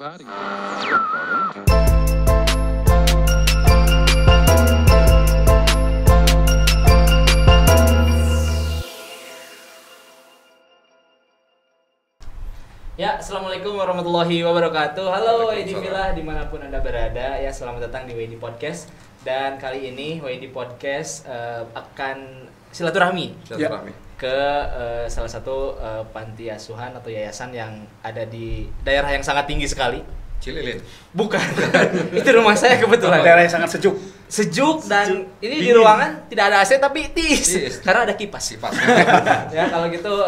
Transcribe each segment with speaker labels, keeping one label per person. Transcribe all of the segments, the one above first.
Speaker 1: Varig.
Speaker 2: Ya, assalamualaikum warahmatullahi wabarakatuh. Halo WD Villa dimanapun anda berada. Ya, selamat datang di WD Podcast. Dan kali ini WD Podcast akan silaturahmi ke salah satu panti asuhan atau yayasan yang ada di daerah yang sangat tinggi sekali.
Speaker 3: Cililin?
Speaker 2: Bukan, itu rumah saya kebetulan.
Speaker 4: Daerah yang sangat sejuk.
Speaker 2: Sejuk dan ini di ruangan tidak ada AC tapi tis. Karena ada kipas. Ya kalau gitu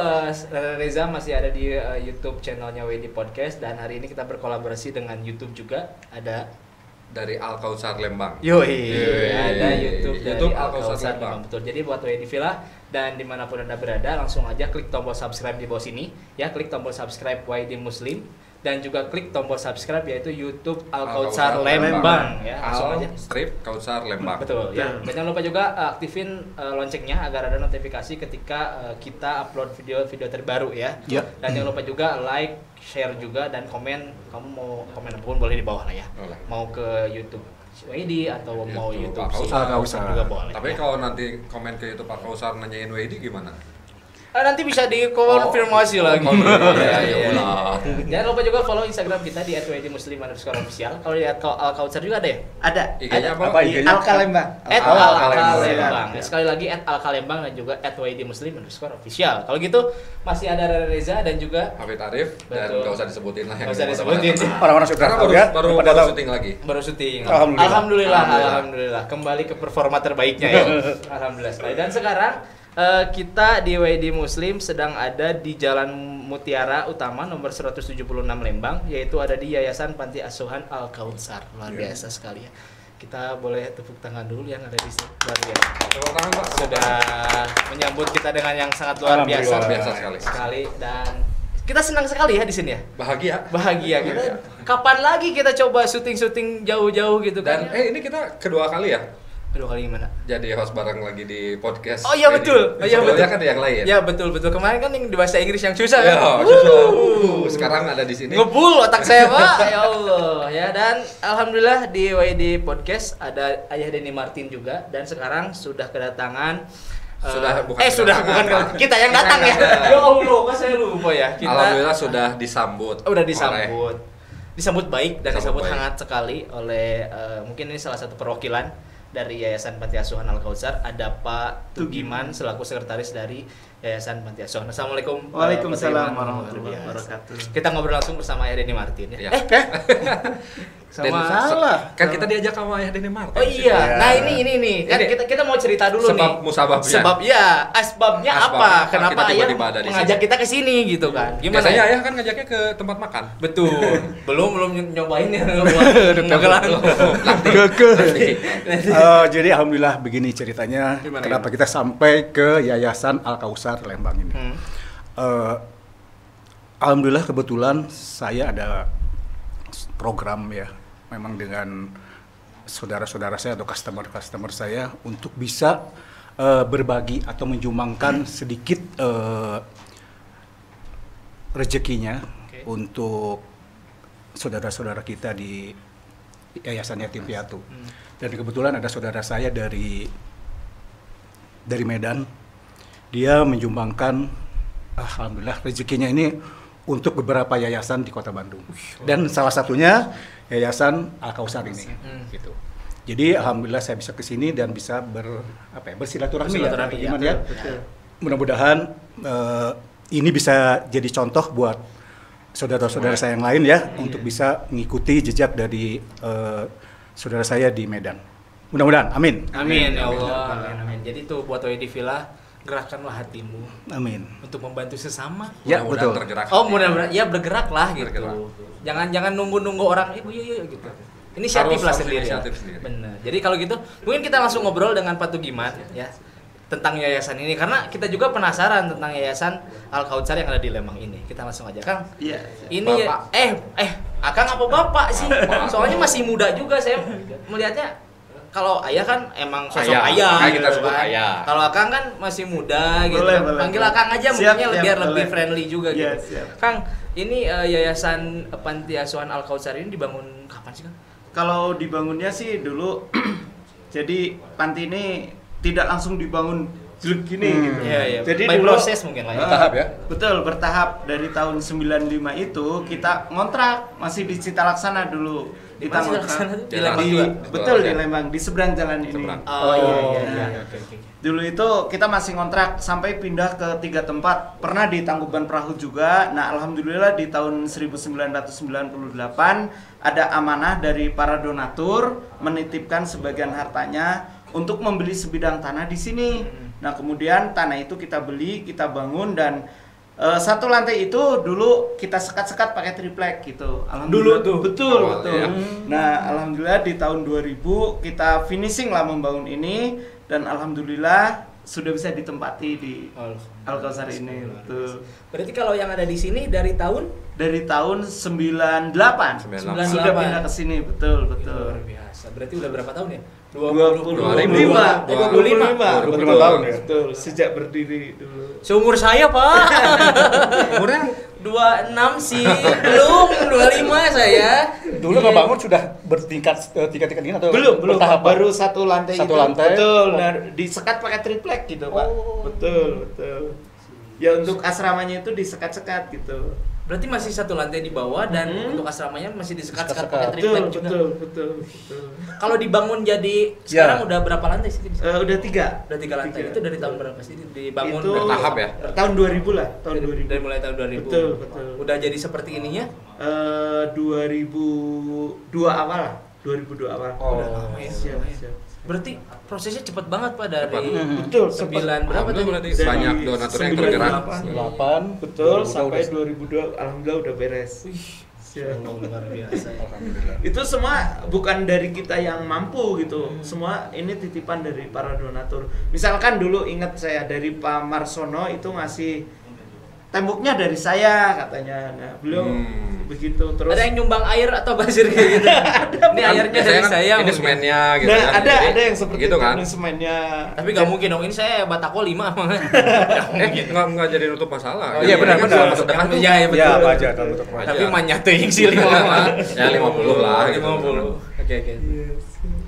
Speaker 2: Reza masih ada di YouTube channelnya WD Podcast dan hari ini kita berkolaborasi dengan YouTube juga ada
Speaker 3: dari Al Kautsar Lembang.
Speaker 2: Ada YouTube dari
Speaker 3: YouTube
Speaker 2: Al
Speaker 3: Al Kautsar
Speaker 2: Kautsar
Speaker 3: Lembang.
Speaker 2: Betul. Jadi buat WD Villa dan dimanapun anda berada langsung aja klik tombol subscribe di bawah sini ya, klik tombol subscribe WD Muslim dan juga klik tombol subscribe yaitu YouTube Al Kautsar Lembang ya, langsung aja
Speaker 3: strip Kautsar Lembang.
Speaker 2: betul ya. Dan jangan lupa juga aktifin loncengnya agar ada notifikasi ketika kita upload video-video terbaru ya. Dan jangan lupa juga like, share juga dan komen. Kamu mau komen apapun boleh di bawah lah ya.
Speaker 3: Boleh.
Speaker 2: Mau ke YouTube WD atau mau YouTube
Speaker 3: Al Kautsar
Speaker 2: juga boleh.
Speaker 3: Tapi
Speaker 2: ya.
Speaker 3: kalau nanti komen ke YouTube Al Kautsar nanyain WD gimana?
Speaker 2: Nanti bisa dikonfirmasi lagi.
Speaker 3: Iya.
Speaker 2: Jangan lupa juga follow Instagram kita di @wdmuslim_official. Kalau di Al Kautsar juga ada ya?
Speaker 5: Ada.
Speaker 3: IG-nya apa?
Speaker 5: Al Kalembang.
Speaker 2: @alkalembang. Sekali lagi @alkalembang dan juga @wdmuslim_official. Kalau gitu masih ada Reza dan juga
Speaker 3: Hafid Arif dan
Speaker 2: Betul.
Speaker 3: nggak usah disebutin lah yang
Speaker 2: Nggak usah disebutin.
Speaker 4: Orang-orang sudah
Speaker 3: Karena
Speaker 4: tahu ya.
Speaker 3: baru
Speaker 4: pada tahu.
Speaker 3: syuting lagi.
Speaker 2: baru syuting.
Speaker 4: Alhamdulillah.
Speaker 2: Alhamdulillah. Kembali ke performa terbaiknya ya. Alhamdulillah sekali. Dan sekarang kita di WD Muslim sedang ada di Jalan Mutiara Utama nomor 176 Lembang, yaitu ada di Yayasan Panti Asuhan Al Kautsar. Luar biasa sekali ya. Kita boleh tepuk tangan dulu yang ada di sini. Luar biasa.
Speaker 3: Tepuk tangan, Pak.
Speaker 2: Sudah menyambut kita dengan yang sangat luar biasa.
Speaker 3: Luar biasa sekali.
Speaker 2: Dan kita senang sekali ya di sini ya.
Speaker 3: Bahagia.
Speaker 2: Kita kapan lagi kita coba syuting jauh-jauh gitu
Speaker 3: Dan
Speaker 2: kan?
Speaker 3: ini kita kedua kali ya
Speaker 2: Kedua kali gimana?
Speaker 3: jadi host bareng lagi di podcast.
Speaker 2: Oh iya
Speaker 3: WD.
Speaker 2: betul.
Speaker 3: Sebelumnya kan ada yang lain.
Speaker 2: Ya betul. Kemarin kan yang di bahasa Inggris yang susah
Speaker 3: Ya,
Speaker 2: kan?
Speaker 3: susah. Sekarang ada di sini.
Speaker 2: Ngebul otak saya, Pak. Ya Allah. Ya, dan alhamdulillah di WD Podcast ada Ayah Denny Martin juga dan sekarang sudah kedatangan bukan kita yang datang ya. Ya Allah, kok saya lupa ya. Kita
Speaker 3: Alhamdulillah sudah disambut.
Speaker 2: Disambut baik dan disambut
Speaker 3: baik.
Speaker 2: hangat sekali oleh mungkin ini salah satu perwakilan dari Yayasan Panti Asuhan Al Kautsar, ada Pak Tugiman selaku sekretaris dari Yayasan Panti Asuhan. Assalamualaikum.
Speaker 5: Waalaikumsalam
Speaker 2: Pak Tugiman.
Speaker 5: warahmatullahi
Speaker 2: Luar biasa.
Speaker 5: wabarakatuh.
Speaker 2: Kita ngobrol langsung bersama Ayah Denny Martin ya.
Speaker 3: Ya.
Speaker 2: Sama
Speaker 4: Salah.
Speaker 3: Kan kita diajak sama Ayah Denny Martin.
Speaker 2: Oh iya.
Speaker 4: Ya.
Speaker 2: Nah, ini kan
Speaker 3: Ini
Speaker 2: kita mau cerita dulu nih.
Speaker 3: Musababnya.
Speaker 2: Asbabnya apa?
Speaker 3: Kenapa
Speaker 2: Kenapa
Speaker 3: kita
Speaker 2: Ayah
Speaker 3: tiba-tiba ada di
Speaker 2: mengajak
Speaker 3: sini?
Speaker 2: kita ke sini gitu kan? Gimana?
Speaker 3: Biasanya Ayah kan ngajaknya ke tempat makan.
Speaker 2: Betul. belum nyobain ya
Speaker 4: Jadi alhamdulillah begini ceritanya.
Speaker 2: Gimana,
Speaker 4: kenapa kita sampai ke Yayasan Al Kautsar Lembang ini? Alhamdulillah kebetulan saya ada program ya, memang dengan saudara-saudara saya atau customer saya untuk bisa berbagi atau menjumbangkan sedikit rezekinya untuk saudara-saudara kita di Yayasan Yatim Piatu. Dan kebetulan ada saudara saya dari Medan, dia menjumbangkan alhamdulillah rezekinya ini untuk beberapa yayasan di Kota Bandung. Dan salah satunya Yayasan Al Kautsar ini. Gitu. Jadi alhamdulillah saya bisa ke sini dan bisa bersilaturahmi ya. Mudah-mudahan ini bisa jadi contoh buat saudara-saudara saya yang lain ya untuk bisa mengikuti jejak dari saudara saya di Medan. Mudah-mudahan, amin.
Speaker 2: Amin ya Allah. Amin. Jadi tuh buat WD Villa, gerakanlah hatimu
Speaker 4: Amin.
Speaker 2: untuk membantu sesama.
Speaker 4: Ya,
Speaker 3: Mudah-mudahan
Speaker 4: betul.
Speaker 3: tergerak.
Speaker 2: Oh, mudah-mudahan ya bergeraklah gitu.
Speaker 3: Bergerak.
Speaker 2: Jangan nunggu orang, yuk gitu. Inisiatif lah
Speaker 3: Harus
Speaker 2: sendiri.
Speaker 3: inisiatif sendiri.
Speaker 2: Benar. Jadi kalau gitu, mungkin kita langsung ngobrol dengan Pak Tugiman ya tentang yayasan ini karena kita juga penasaran tentang Yayasan Al Kautsar yang ada di Lembang ini. Kita langsung aja, Kang.
Speaker 5: Iya.
Speaker 2: Ini Akang apa Bapak sih? Soalnya masih muda juga saya melihatnya. Kalau Ayah kan emang sosok ayah,
Speaker 3: Kayak kita
Speaker 2: gitu
Speaker 3: sebut
Speaker 2: kan.
Speaker 3: ayah.
Speaker 2: Kalau Akang kan masih muda gitu.
Speaker 5: Boleh.
Speaker 2: Panggil Akang aja
Speaker 5: Siap,
Speaker 2: mungkin
Speaker 5: siap,
Speaker 2: biar lebih
Speaker 5: boleh.
Speaker 2: friendly juga
Speaker 5: Iya,
Speaker 2: gitu.
Speaker 5: siap.
Speaker 2: Kang, Ini Yayasan Panti Asuhan Al Kautsar ini dibangun kapan sih, Kang?
Speaker 1: Kalau dibangunnya sih dulu jadi panti ini tidak langsung dibangun jelek gini gitu.
Speaker 2: Iya.
Speaker 1: Jadi
Speaker 2: By
Speaker 1: dulu
Speaker 2: proses mungkin lah ya.
Speaker 4: Bertahap ya?
Speaker 1: Betul, bertahap. Dari tahun 95 itu kita ngontrak masih di Cita Laksana dulu.
Speaker 2: Di
Speaker 1: Kita
Speaker 2: mana Cita
Speaker 1: ngontrak
Speaker 2: Laksana tuh? Di Lembang
Speaker 1: di
Speaker 2: juga?
Speaker 1: betul di
Speaker 3: Ya.
Speaker 1: Lembang, di seberang jalan ini.
Speaker 3: Seberang.
Speaker 2: Oh iya.
Speaker 1: Nah,
Speaker 2: Oke.
Speaker 1: Dulu itu kita masih ngontrak sampai pindah ke 3 tempat. Pernah di Tangkuban Perahu juga. Nah, alhamdulillah di tahun 1998 ada amanah dari para donatur menitipkan sebagian hartanya untuk membeli sebidang tanah di sini. Nah, kemudian tanah itu kita beli, kita bangun dan satu lantai itu dulu kita sekat-sekat pakai triplek gitu. Alhamdulillah.
Speaker 2: Dulu tuh?
Speaker 1: Betul,
Speaker 3: Awalnya
Speaker 1: betul.
Speaker 3: ya.
Speaker 1: Nah, alhamdulillah di tahun 2000 kita finishing lah membangun ini dan alhamdulillah sudah bisa ditempati di Al Kautsar ini. Betul.
Speaker 2: Berarti kalau yang ada di sini dari tahun
Speaker 1: Dari tahun 98
Speaker 3: 98.
Speaker 1: sudah pindah ke sini. Betul,
Speaker 2: luar
Speaker 1: betul.
Speaker 2: biasa. Berarti udah berapa tahun ya?
Speaker 1: 25
Speaker 2: 25
Speaker 4: tahun ya?
Speaker 1: Betul, sejak berdiri dulu.
Speaker 2: Seumur saya, Pak.
Speaker 3: Umurnya
Speaker 2: 26 sih. Belum 25 saya.
Speaker 4: Dulu ngebangun sudah bertingkat tingkat-tingkat ini atau
Speaker 1: Belum,
Speaker 4: bertahap, Pak?
Speaker 1: baru satu lantai
Speaker 4: Satu
Speaker 1: itu.
Speaker 4: lantai?
Speaker 1: Betul. Nah, disekat pakai triplek gitu, Pak.
Speaker 2: Oh.
Speaker 1: Betul. Ya untuk asramanya itu disekat-sekat gitu.
Speaker 2: Berarti masih satu lantai di bawah dan untuk asramanya masih disekat-sekat pakai triplek juga.
Speaker 1: Betul.
Speaker 2: Kalau dibangun jadi sekarang udah berapa lantai sih?
Speaker 1: Udah 3.
Speaker 2: Udah 3 lantai. Itu dari tahun berapa sih dibangun?
Speaker 1: Itu
Speaker 3: bertahap ya?
Speaker 1: Tahun 2000 lah, tahun
Speaker 2: Dari
Speaker 1: 2000.
Speaker 2: mulai tahun 2000.
Speaker 1: Betul.
Speaker 2: Udah jadi seperti ininya?
Speaker 1: 2002 awal lah. 2002 awal.
Speaker 3: Oh.
Speaker 2: Udah lama ya.
Speaker 1: Siap.
Speaker 2: Berarti prosesnya cepet banget Pak dari
Speaker 1: Betul,
Speaker 2: 9 berapa tadi?
Speaker 3: berarti
Speaker 1: Dari
Speaker 3: banyak donatur yang tergerak.
Speaker 1: 98.
Speaker 4: 8
Speaker 1: Betul, sampai 2002 alhamdulillah udah beres. Siap.
Speaker 2: Luar biasa.
Speaker 1: Itu semua bukan dari kita yang mampu gitu. Semua ini titipan dari para donatur. Misalkan dulu ingat saya dari Pak Marsono itu ngasih temboknya dari saya katanya. Nah, beliau begitu terus.
Speaker 2: Ada yang nyumbang air atau basir kayak gitu? Ini airnya dari saya.
Speaker 3: Ini
Speaker 2: mungkin.
Speaker 3: semennya gitu
Speaker 1: Nah,
Speaker 3: kan.
Speaker 1: ada
Speaker 3: Jadi,
Speaker 1: yang seperti
Speaker 3: gitu
Speaker 1: itu
Speaker 3: kan.
Speaker 1: ini semennya.
Speaker 2: Tapi gak mungkin dong, ini saya batako 5
Speaker 3: Enggak jadi nutup masalah.
Speaker 4: Oh, iya, benar.
Speaker 3: Sedekah tuh.
Speaker 2: Iya, betul.
Speaker 4: Ya, apa aja kalau untuk
Speaker 3: Wajar.
Speaker 2: Tapi manya teuing sih 5
Speaker 3: Ya 50 lah gitu.
Speaker 2: 50. Oke.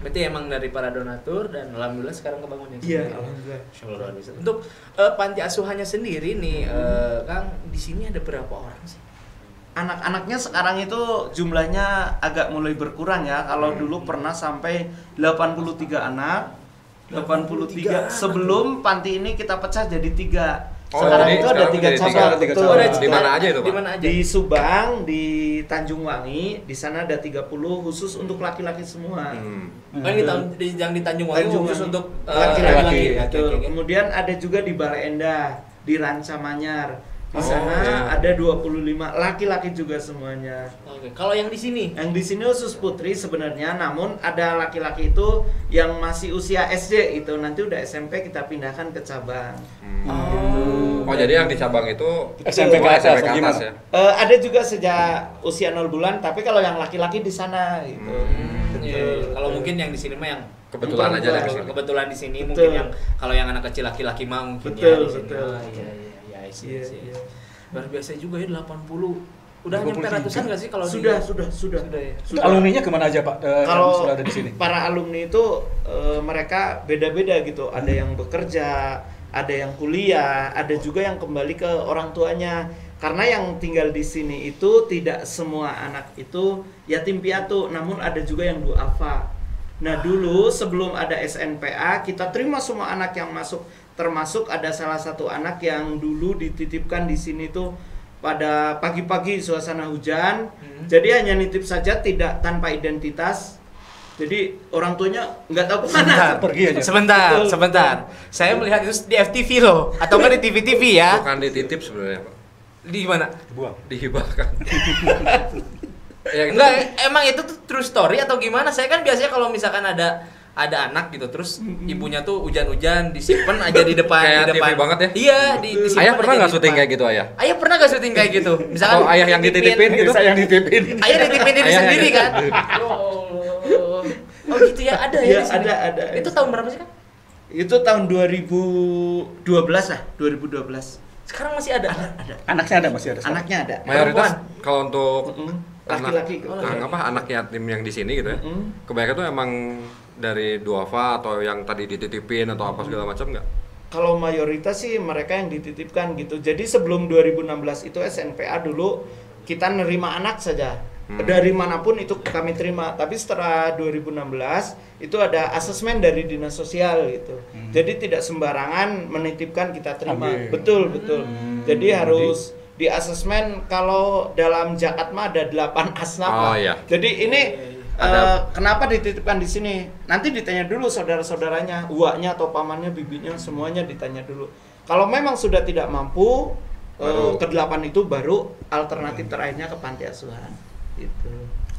Speaker 2: Berarti emang dari para donatur dan alhamdulillah sekarang kebangun yang
Speaker 1: Iya,
Speaker 2: sendiri.
Speaker 1: alhamdulillah.
Speaker 2: Luar biasa. Untuk panti asuhannya sendiri nih, Kang, di sini ada berapa orang sih?
Speaker 1: Anak-anaknya sekarang itu jumlahnya agak mulai berkurang ya. Kalau dulu pernah sampai 83 anak. 83 sebelum panti ini kita pecah jadi 3.
Speaker 3: Oh,
Speaker 1: Sekarang
Speaker 3: jadi
Speaker 1: itu ada
Speaker 3: sekarang
Speaker 1: 3
Speaker 3: jadi
Speaker 1: cabang.
Speaker 4: tiga
Speaker 1: Betul.
Speaker 4: cabang.
Speaker 3: Di mana aja itu, Pak?
Speaker 2: Di mana aja?
Speaker 1: Di Subang, di Tanjung Wangi, di sana ada 30 khusus untuk laki-laki semua.
Speaker 2: Oh, ini yang di Tanjung Wangi
Speaker 1: Tanjung
Speaker 2: khusus
Speaker 1: Wangi.
Speaker 2: untuk
Speaker 1: laki-laki.
Speaker 2: Oke.
Speaker 1: Kemudian ada juga di Bale Endah, di Ranca Manyar. Di
Speaker 3: Oh,
Speaker 1: sana
Speaker 3: iya.
Speaker 1: ada 25 laki-laki juga semuanya.
Speaker 2: Oke. Kalau yang di sini?
Speaker 1: Yang di sini khusus putri sebenarnya, namun ada laki-laki itu yang masih usia SD itu nanti udah SMP kita pindahkan ke cabang.
Speaker 3: Oh, jadi yang di cabang itu
Speaker 4: SMP ke atas,
Speaker 3: SMP ke
Speaker 4: gimana?
Speaker 3: ya.
Speaker 1: Ada juga sejak usia 0 bulan, tapi kalau yang laki-laki di sana gitu.
Speaker 2: Iya. Kalau mungkin yang di sini mah yang
Speaker 3: Kebetulan aja dari sini.
Speaker 2: kebetulan di sini
Speaker 1: Betul.
Speaker 2: mungkin yang kalau yang anak kecil laki-laki mah mungkin
Speaker 1: Betul,
Speaker 2: ya di sini.
Speaker 1: betul.
Speaker 2: Oh, iya. I see.
Speaker 1: Iya.
Speaker 2: Luar biasa juga ya 80. Udah nyampe
Speaker 4: 23.
Speaker 2: ratusan nggak sih kalau
Speaker 1: Sudah.
Speaker 2: Sudah ya.
Speaker 4: Itu alumninya kemana aja, Pak?
Speaker 1: Kalau
Speaker 4: yang sudah ada di sini.
Speaker 1: para alumni itu mereka beda-beda gitu. Ada yang bekerja, ada yang kuliah, ada juga yang kembali ke orang tuanya. Karena yang tinggal di sini itu tidak semua anak itu yatim piatu, namun ada juga yang duafa. Nah, dulu sebelum ada SNPA, kita terima semua anak yang masuk, termasuk ada salah satu anak yang dulu dititipkan di sini tuh pada pagi-pagi suasana hujan. Jadi hanya nitip saja, tidak tanpa identitas. Jadi orang tuanya nggak tahu kemana.
Speaker 4: Pergi aja.
Speaker 1: Betul.
Speaker 2: Sebentar. Saya melihat itu di FTV loh, atau nggak di TV-TV ya?
Speaker 3: Bukan dititip sebenarnya, Pak.
Speaker 2: Di mana?
Speaker 4: Buang.
Speaker 3: Dihibahkan. Ya,
Speaker 2: Enggak, emang itu tuh true story atau gimana? Saya kan biasanya kalau misalkan ada anak gitu, terus ibunya tuh hujan-hujan disimpan aja di depan.
Speaker 3: Kayak
Speaker 2: di depan.
Speaker 3: TV banget ya?
Speaker 2: Iya, disimpan
Speaker 3: Ayah pernah
Speaker 2: aja
Speaker 3: nggak
Speaker 2: di
Speaker 3: syuting
Speaker 2: depan.
Speaker 3: kayak gitu, Ayah?
Speaker 2: Ayah pernah gak syuting kayak gitu? Misalkan
Speaker 3: Atau ayah yang dititipin gitu?
Speaker 4: Saya yang ditipin.
Speaker 2: Ayah dititipin diri
Speaker 3: Ayah yang
Speaker 2: sendiri kan? Oh gitu ya, ada ya
Speaker 1: Iya,
Speaker 2: di sini?
Speaker 1: ada.
Speaker 2: Itu tahun berapa sih kan?
Speaker 1: Itu tahun 2012 lah, 2012.
Speaker 2: Sekarang masih ada.
Speaker 4: Anaknya ada, masih ada.
Speaker 1: Anaknya ada.
Speaker 3: Mayoritas kalau untuk
Speaker 1: Laki-laki.
Speaker 3: anak yatim yang di sini gitu ya. Kebanyakan tuh emang dari duafa atau yang tadi dititipin atau apa segala macam nggak?
Speaker 1: Kalau mayoritas sih mereka yang dititipkan gitu. Jadi sebelum 2016 itu SNPA dulu kita nerima anak saja. Dari manapun itu kami terima. Tapi setelah 2016 itu ada asesmen dari dinas sosial gitu. Jadi tidak sembarangan menitipkan kita terima. Betul. Jadi harus di asesmen. Kalau dalam zakat mah ada 8 asnaf.
Speaker 3: Iya.
Speaker 1: Jadi ini kenapa dititipkan di sini? Nanti ditanya dulu saudara-saudaranya, uaknya atau pamannya, bibinya, semuanya ditanya dulu. Kalau memang sudah tidak mampu, ke-8 itu baru alternatif terakhirnya ke panti asuhan. Gitu.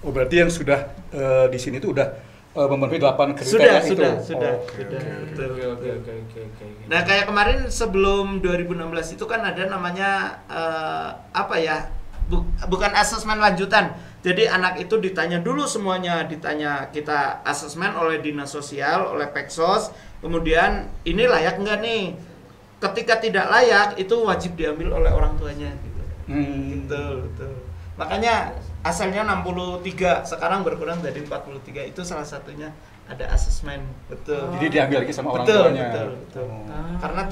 Speaker 4: Oh, berarti yang sudah di sini itu udah memenuhi 8 kriteria itu.
Speaker 1: Sudah.
Speaker 2: Oke.
Speaker 1: Nah, kayak kemarin sebelum 2016 itu kan ada namanya bukan asesmen lanjutan. Jadi anak itu ditanya dulu semuanya, kita asesmen oleh dinas sosial, oleh Peksos, kemudian ini layak nggak nih? Ketika tidak layak itu wajib diambil oleh orang tuanya gitu. Betul. Makanya asalnya 63, sekarang berkurang dari 43. Itu salah satunya ada asesmen. Betul.
Speaker 4: Jadi diambil lagi sama orang tuanya.
Speaker 1: Betul. Karena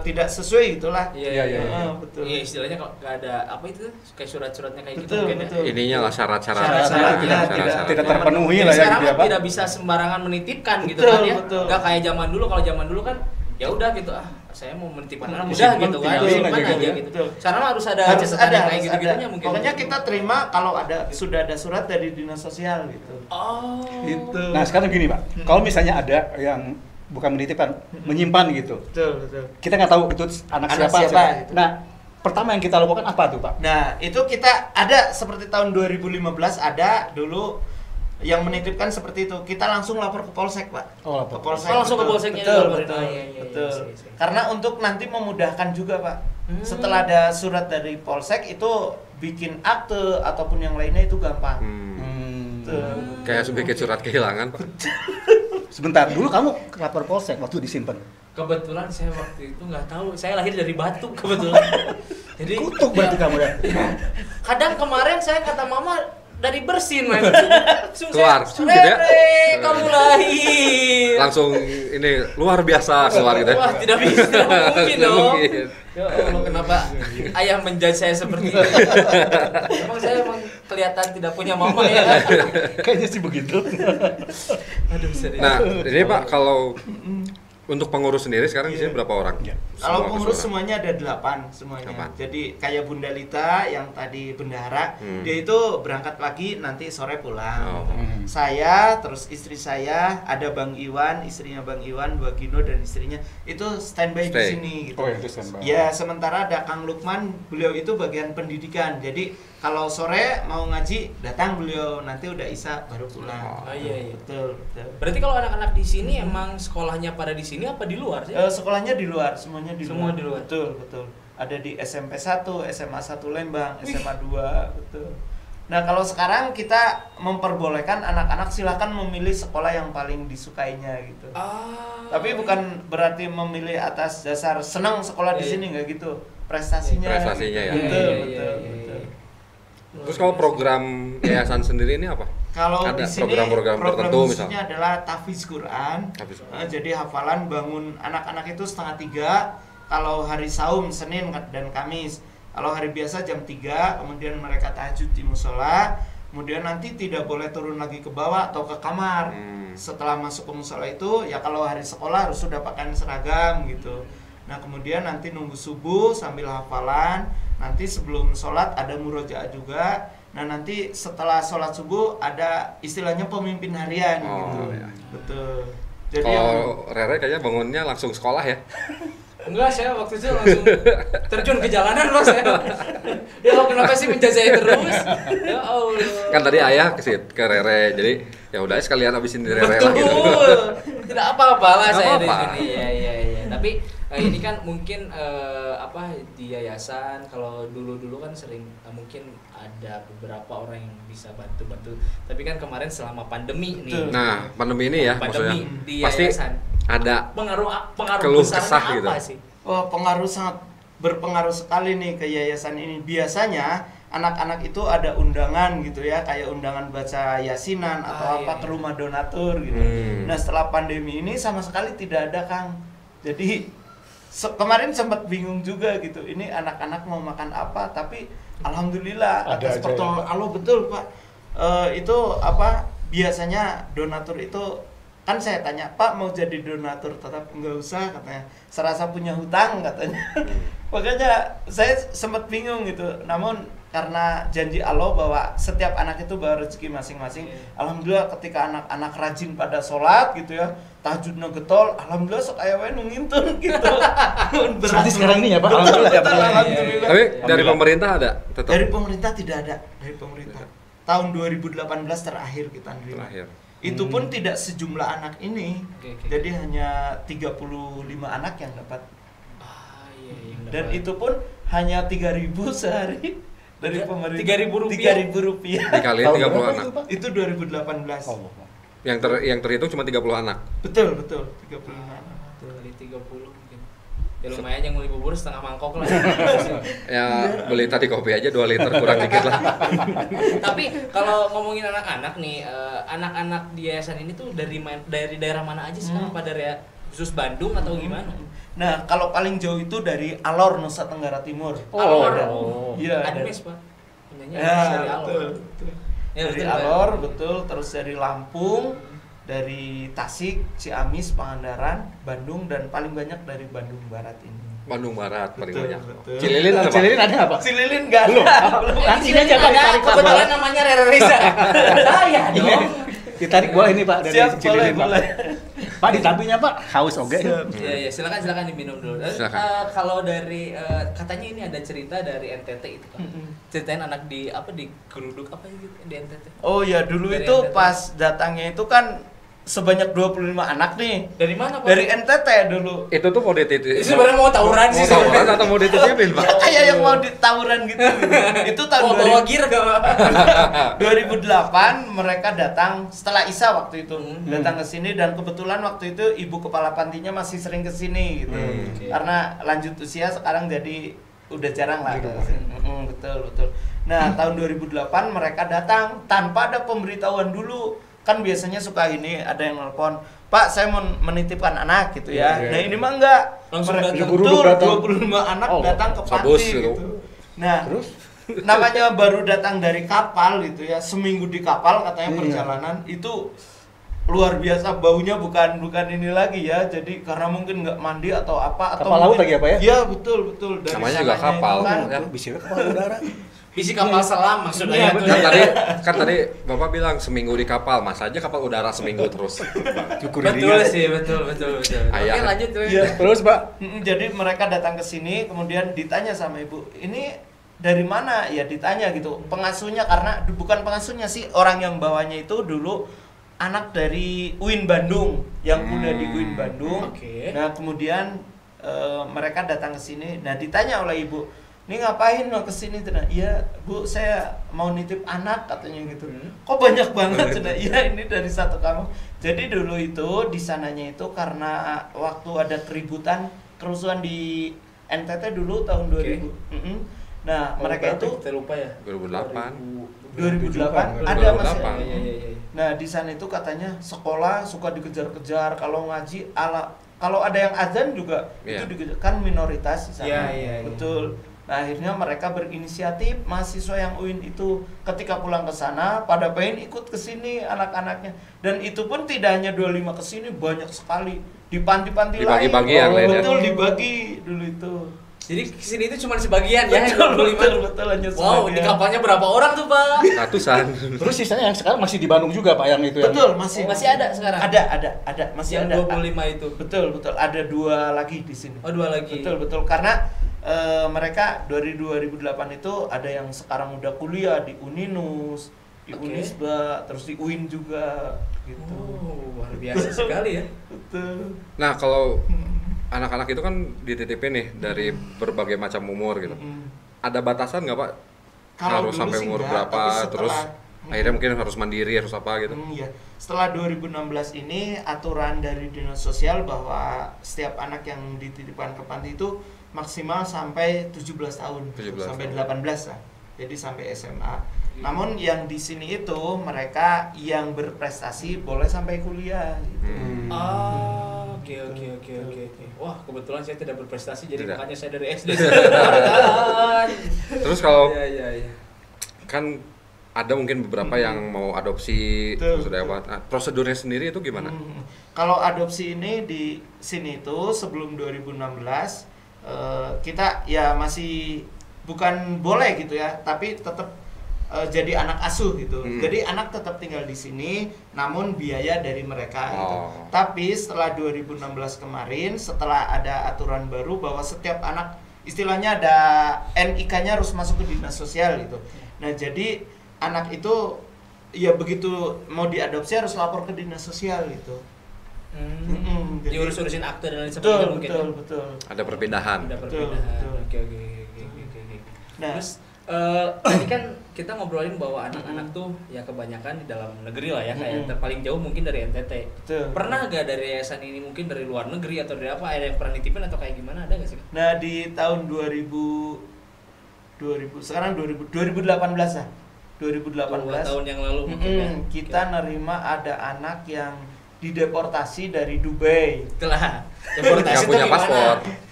Speaker 1: tidak sesuai itulah.
Speaker 2: Iya.
Speaker 1: Betul.
Speaker 2: Iya, istilahnya kalau nggak ada apa itu kayak surat-suratnya kayak gitu
Speaker 1: Betul.
Speaker 2: mungkin ya.
Speaker 3: Ininya lah syarat-syarat.
Speaker 1: Syarat-syaratnya
Speaker 4: tidak terpenuhi lah ya
Speaker 2: Sekarang
Speaker 4: gitu ya,
Speaker 2: kan
Speaker 4: Pak.
Speaker 2: tidak bisa sembarangan menitipkan gitu
Speaker 1: Betul,
Speaker 2: kan ya.
Speaker 1: betul.
Speaker 2: Nggak kayak zaman dulu. Kalau zaman dulu kan ya udah gitu, saya mau menitipkan anak
Speaker 4: Disimpan,
Speaker 2: udah gitu kan,
Speaker 4: tinggalin
Speaker 2: simpan
Speaker 4: aja
Speaker 2: aja
Speaker 4: gitu ya.
Speaker 2: gitu.
Speaker 1: Betul.
Speaker 2: Sekarang harus ada
Speaker 1: Harus
Speaker 2: catatan
Speaker 1: ada
Speaker 2: yang kayak gitu-gitunya mungkin.
Speaker 1: Pokoknya kita terima kalau sudah ada surat dari dinas sosial gitu.
Speaker 2: Oh.
Speaker 1: Gitu.
Speaker 4: Nah, sekarang gini, Pak. Kalau misalnya ada yang bukan menitipkan, menyimpan gitu.
Speaker 1: Betul.
Speaker 4: Kita nggak tahu itu anak siapa.
Speaker 1: Gitu.
Speaker 4: Nah, pertama yang kita lakukan apa tuh, Pak?
Speaker 1: Nah, itu kita ada seperti tahun 2015 ada dulu yang menitipkan seperti itu. Kita langsung lapor ke Polsek, Pak.
Speaker 4: Oh, lapor.
Speaker 1: Ke Polsek.
Speaker 2: Oh, langsung ke
Speaker 1: betul.
Speaker 2: Polseknya
Speaker 1: Betul.
Speaker 2: dilaporin.
Speaker 1: Betul.
Speaker 2: Oh, iya.
Speaker 1: Betul.
Speaker 2: Iya.
Speaker 1: Karena untuk nanti memudahkan juga, Pak. Setelah ada surat dari Polsek itu bikin akte ataupun yang lainnya itu gampang. Betul.
Speaker 3: Kayak sedikit surat kehilangan, Pak.
Speaker 4: Sebentar, dulu kamu ke lapor Polsek waktu disimpan.
Speaker 2: Kebetulan saya waktu itu nggak tahu, saya lahir dari Batu kebetulan. Jadi
Speaker 4: Kutuk berarti kamu ya.
Speaker 2: kadang kemarin saya kata mama dari Bersin mas.
Speaker 3: Keluar, gitu ya?
Speaker 2: Rere, kamu lahir.
Speaker 3: Langsung ini luar biasa keluar gitu ya.
Speaker 2: Wah, tidak bisa, tidak mungkin
Speaker 3: Tidak
Speaker 2: dong.
Speaker 3: mungkin.
Speaker 2: Ya Allah, kenapa ayah menjudge saya seperti itu? Emang saya kelihatan tidak punya mama ya?
Speaker 4: Kayaknya sih begitu.
Speaker 2: Aduh, sedih.
Speaker 3: Nah, ini Pak, kalau untuk pengurus sendiri sekarang di sini berapa orang?
Speaker 4: Iya.
Speaker 1: Kalau
Speaker 3: Semua
Speaker 1: pengurus
Speaker 3: keseluruhan.
Speaker 1: semuanya ada 8 semuanya.
Speaker 3: 8.
Speaker 1: Jadi kayak Bunda Lita yang tadi bendahara, dia itu berangkat pagi nanti sore pulang.
Speaker 3: Oh.
Speaker 1: Gitu. Saya, terus istri saya, ada Bang Iwan, istrinya Bang Iwan, Bu Gino dan istrinya itu standby di
Speaker 3: Stay.
Speaker 1: sini gitu.
Speaker 4: Oh, itu standby.
Speaker 1: Ya, sementara ada Kang Lukman, beliau itu bagian pendidikan. Jadi kalau sore mau ngaji datang beliau, nanti udah Isya baru pulang.
Speaker 2: Oh, iya.
Speaker 1: Betul.
Speaker 2: Berarti kalau anak-anak di sini emang sekolahnya pada di sini apa di luar sih?
Speaker 1: Sekolahnya di luar, semuanya di
Speaker 2: Semua
Speaker 1: luar.
Speaker 2: di luar.
Speaker 1: Betul. Ada di SMP 1, SMA 1 Lembang, SMA 2, betul. Nah, kalau sekarang kita memperbolehkan anak-anak silakan memilih sekolah yang paling disukainya gitu. Tapi bukan berarti memilih atas dasar senang sekolah di sini, nggak gitu. Prestasinya.
Speaker 3: Prestasinya ya.
Speaker 1: Betul.
Speaker 3: Terus kalau program yayasan sendiri ini apa?
Speaker 1: Kalau
Speaker 3: Ada
Speaker 1: di sini
Speaker 3: program-program tertentu
Speaker 1: khususnya adalah tahfiz Quran. Jadi hafalan bangun anak-anak itu 2:30 kalau hari saum Senin dan Kamis. Kalau hari biasa jam 3, kemudian mereka tahajud di musola. Kemudian nanti tidak boleh turun lagi ke bawah atau ke kamar. Setelah masuk ke musola itu ya kalau hari sekolah harus sudah pakaian seragam gitu. Nah, kemudian nanti nunggu subuh sambil hafalan. Nanti sebelum sholat ada murojaah juga. Nah, nanti setelah sholat subuh ada istilahnya pemimpin harian gitu.
Speaker 3: Iya.
Speaker 1: Betul. Jadi
Speaker 3: Kalau Rere kayaknya bangunnya langsung sekolah ya.
Speaker 2: Enggak, saya waktu itu langsung terjun ke jalanan mas ya. Ya lo kenapa sih menjajah saya terus? Ya Allah.
Speaker 3: Kan tadi ayah ke Rere, jadi ya udah sekalian habisin di Rere lah gitu.
Speaker 2: Betul. Tidak apa-apa lah
Speaker 3: Nggak
Speaker 2: saya
Speaker 3: apa-apa.
Speaker 2: di sini. Iya. Tapi ini kan mungkin di yayasan kalau dulu kan sering mungkin ada beberapa orang yang bisa bantu. Tapi kan kemarin selama pandemi nih.
Speaker 3: Nah, pandemi ini ya
Speaker 2: Pandemi
Speaker 3: maksudnya
Speaker 2: di
Speaker 3: pasti
Speaker 2: yayasan.
Speaker 3: ada
Speaker 2: pengaruh
Speaker 3: keluh
Speaker 2: besarnya
Speaker 3: kesah
Speaker 2: apa
Speaker 3: gitu.
Speaker 2: sih?
Speaker 1: pengaruh sangat berpengaruh sekali nih ke yayasan ini. Biasanya anak-anak itu ada undangan gitu ya, kayak undangan baca yasinan atau ke rumah donatur gitu. Nah setelah pandemi ini sama sekali tidak ada, Kang. Jadi kemarin sempat bingung juga gitu, ini anak-anak mau makan apa, tapi alhamdulillah atas pertolongan Allah, betul Pak. Itu biasanya donatur itu kan saya tanya, Pak mau jadi donatur tetap nggak usah katanya, serasa punya hutang katanya. Makanya saya sempat bingung gitu, namun karena janji Allah bahwa setiap anak itu bawa rezeki masing-masing. Alhamdulillah ketika anak-anak rajin pada sholat gitu ya, tahajudnya getol, alhamdulillah sok aya we nu ngintun gitu.
Speaker 4: Seperti sekarang ini ya Pak.
Speaker 1: Alhamdulillah.
Speaker 3: Tapi dari pemerintah ada tetap?
Speaker 1: Dari pemerintah tidak ada, dari pemerintah. Tahun 2018 terakhir kita nerima. Itu pun tidak sejumlah anak ini. Jadi hanya 35 anak yang dapat. Dan itu pun hanya 3.000 sehari dari pemerintah. Rp3.000.
Speaker 3: Dikali 30 anak.
Speaker 1: Itu 2018.
Speaker 3: Yang terhitung cuma 30 anak.
Speaker 1: Betul, 35 anak.
Speaker 2: Kali 30 mungkin. Ya lumayan yang beli bubur setengah mangkok lah.
Speaker 3: Ya beli tadi kopi aja 2 liter, kurang dikit lah.
Speaker 2: Tapi kalau ngomongin anak-anak nih, anak-anak di yayasan ini tuh dari daerah mana aja sih? Apa dari khusus Bandung atau gimana?
Speaker 1: Nah, kalau paling jauh itu dari Alor, Nusa Tenggara Timur. Iya.
Speaker 2: Ada mes Pak. Punyanya dari Alor.
Speaker 1: Betul.
Speaker 2: Ya,
Speaker 1: Dari
Speaker 2: betul,
Speaker 1: Alor, betul. Terus dari Lampung, dari Tasik, Ciamis, Pangandaran, Bandung, dan paling banyak dari Bandung Barat ini.
Speaker 3: Bandung Barat paling
Speaker 1: Betul,
Speaker 3: banyak.
Speaker 1: betul.
Speaker 3: Cililin ada Pak?
Speaker 4: Cililin ada apa?
Speaker 1: Cililin nggak ada. Belum.
Speaker 4: Nanti aja Pak
Speaker 2: Ada
Speaker 4: ditarik
Speaker 2: kebetulan namanya Rere Reza. Saya dong.
Speaker 4: Ditarik bola ini Pak dari
Speaker 1: Siap,
Speaker 4: Cililin Pak.
Speaker 1: boleh.
Speaker 4: Pak ditampinya Pak, haus oke.
Speaker 2: Iya, silakan diminum dulu.
Speaker 3: Silakan.
Speaker 2: Kalau dari katanya ini ada cerita dari NTT itu Pak. Ceritain anak di geruduk apa gitu di NTT.
Speaker 1: Oh ya, dulu
Speaker 2: Dari
Speaker 1: itu
Speaker 2: NTT.
Speaker 1: pas datangnya itu kan sebanyak 25 anak nih.
Speaker 2: Dari mana Pak?
Speaker 1: Dari NTT dulu.
Speaker 3: Itu tuh mau dititipin.
Speaker 2: Sebenarnya mau tawuran sih.
Speaker 3: Mau tawuran atau mau dititipin Pak?
Speaker 1: Kayak yang mau ditawuran gitu. Itu tahun
Speaker 2: Mau bawa gear gak Pak?
Speaker 1: 2008 mereka datang setelah Isya waktu itu. Datang ke sini dan kebetulan waktu itu ibu kepala pantinya masih sering ke sini gitu. Karena lanjut usia sekarang jadi udah jarang lah. Betul. Nah, tahun 2008 mereka datang tanpa ada pemberitahuan dulu. Kan biasanya suka ini ada yang nelpon, Pak saya mau menitipkan anak gitu ya. Nah ini mah enggak,
Speaker 2: Langsung
Speaker 1: mereka
Speaker 2: datang.
Speaker 1: betul 25 anak datang ke
Speaker 3: Sabus
Speaker 1: panti
Speaker 3: gitu.
Speaker 1: gitu. Nah namanya baru datang dari kapal gitu ya, seminggu di kapal katanya perjalanan itu luar biasa, baunya bukan ini lagi ya, jadi karena mungkin nggak mandi atau apa, atau
Speaker 4: Kapal laut lagi apa ya?
Speaker 1: Iya betul. Dari
Speaker 3: Namanya juga
Speaker 1: sananya
Speaker 3: kapal,
Speaker 1: itu kan,
Speaker 3: ya.
Speaker 4: Bisa kapal udara.
Speaker 2: Visi kapal selam maksudnya.
Speaker 3: Kan tadi Bapak bilang seminggu di kapal, Mas aja kapal udara seminggu terus.
Speaker 2: Betul sih, betul.
Speaker 3: Ayah.
Speaker 2: Oke, lanjut.
Speaker 1: Iya.
Speaker 4: Terus Pak,
Speaker 1: Jadi mereka datang ke sini, kemudian ditanya sama ibu, ini dari mana? Ya ditanya gitu. Pengasuhnya, karena bukan pengasuhnya sih, orang yang bawanya itu dulu anak dari UIN Bandung, yang kuliah di UIN Bandung.
Speaker 2: Oke.
Speaker 1: Nah kemudian mereka datang ke sini. Nah ditanya oleh ibu, ini ngapain mau kesini? Iya Bu, saya mau nitip anak katanya gitu. Kok banyak banget? Iya ini dari satu kampung. Jadi dulu itu di sananya itu karena waktu ada kerusuhan di NTT dulu tahun 2000. Nah mereka itu
Speaker 2: kita lupa ya.
Speaker 1: 2008 ada masih.
Speaker 3: 2008.
Speaker 2: Iya.
Speaker 1: Nah di sana itu katanya sekolah suka dikejar-kejar, kalau ngaji kalau ada yang azan juga itu dikejar, kan minoritas di sana.
Speaker 2: Iya.
Speaker 1: Betul. Nah akhirnya mereka berinisiatif, mahasiswa yang UIN itu ketika pulang ke sana pada pengen ikut ke sini anak-anaknya, dan itu pun tidak hanya 25 ke sini, banyak sekali di panti-panti lain.
Speaker 3: Dibagi-bagi yang lain ya?
Speaker 1: Betul, dibagi dulu itu.
Speaker 2: Jadi kesini itu cuma sebagian ya.
Speaker 1: Betul hanya
Speaker 2: Wow,
Speaker 1: sebagian.
Speaker 2: di kapalnya berapa orang tuh Pak?
Speaker 3: Ratusan.
Speaker 4: terus sisanya yang sekarang masih di Bandung juga Pak, yang itu yang.
Speaker 1: Betul, masih
Speaker 2: ada sekarang.
Speaker 1: Ada, masih
Speaker 2: Yang
Speaker 1: ada.
Speaker 2: 25 itu.
Speaker 1: Betul, ada 2 lagi di sini.
Speaker 2: Oh, 2 lagi.
Speaker 1: Betul, karena mereka dari 2008 itu ada yang sekarang udah kuliah di Uninus, di Unisba, terus di UIN juga gitu.
Speaker 2: Oh, luar biasa sekali ya.
Speaker 1: Betul.
Speaker 3: Nah, kalau anak-anak itu kan dititipin nih dari berbagai macam umur gitu. Ada batasan nggak Pak?
Speaker 1: Kalau
Speaker 3: Harus
Speaker 1: dulu
Speaker 3: sampai
Speaker 1: sih
Speaker 3: umur
Speaker 1: enggak,
Speaker 3: berapa,
Speaker 1: tapi setelah-
Speaker 3: terus akhirnya mungkin harus mandiri, harus apa gitu.
Speaker 1: Iya. Setelah 2016 ini aturan dari Dinas Sosial bahwa setiap anak yang dititipkan ke panti itu maksimal sampai 17 tahun
Speaker 3: 17
Speaker 1: sampai
Speaker 3: tahun.
Speaker 1: 18 lah. Jadi sampai SMA. Namun yang di sini itu mereka yang berprestasi boleh sampai kuliah gitu.
Speaker 2: Oke. Wah, kebetulan saya tidak berprestasi jadi
Speaker 3: Tidak.
Speaker 2: makanya saya dari SD.
Speaker 3: Terus kalau
Speaker 2: Iya.
Speaker 3: kan ada mungkin beberapa yang mau adopsi
Speaker 1: Betul,
Speaker 3: sudah apa? Nah, prosedurnya sendiri itu gimana?
Speaker 1: Kalau adopsi ini di sini itu sebelum 2016 kita ya masih bukan boleh gitu ya, tapi tetap jadi anak asuh gitu. Jadi anak tetap tinggal di sini, namun biaya dari mereka gitu. Tapi setelah 2016 kemarin, setelah ada aturan baru bahwa setiap anak istilahnya ada NIK-nya harus masuk ke dinas sosial gitu. Nah, jadi anak itu ya begitu mau diadopsi harus lapor ke dinas sosial gitu. Jadi-
Speaker 2: Diurus-urusin akte dan lain sebagainya mungkin.
Speaker 1: Betul.
Speaker 3: Ada perpindahan.
Speaker 2: Ada
Speaker 1: Betul.
Speaker 2: perbedaan. Oke.
Speaker 1: Nah,
Speaker 2: Terus tadi kan kita ngobrolin bahwa anak-anak tuh ya kebanyakan di dalam negeri lah ya, kayak paling jauh mungkin dari NTT.
Speaker 1: betul.
Speaker 2: Pernah gak dari yayasan ini mungkin dari luar negeri atau dari apa, ada yang pernah nitipin atau kayak gimana, ada gak sih?
Speaker 1: Nah, di tahun 2018 lah. 2018
Speaker 2: tahun yang lalu mungkin ya.
Speaker 1: kita nerima ada anak yang dideportasi dari Dubai.
Speaker 2: Itulah. Deportasi
Speaker 3: Nggak punya
Speaker 2: tuh gimana?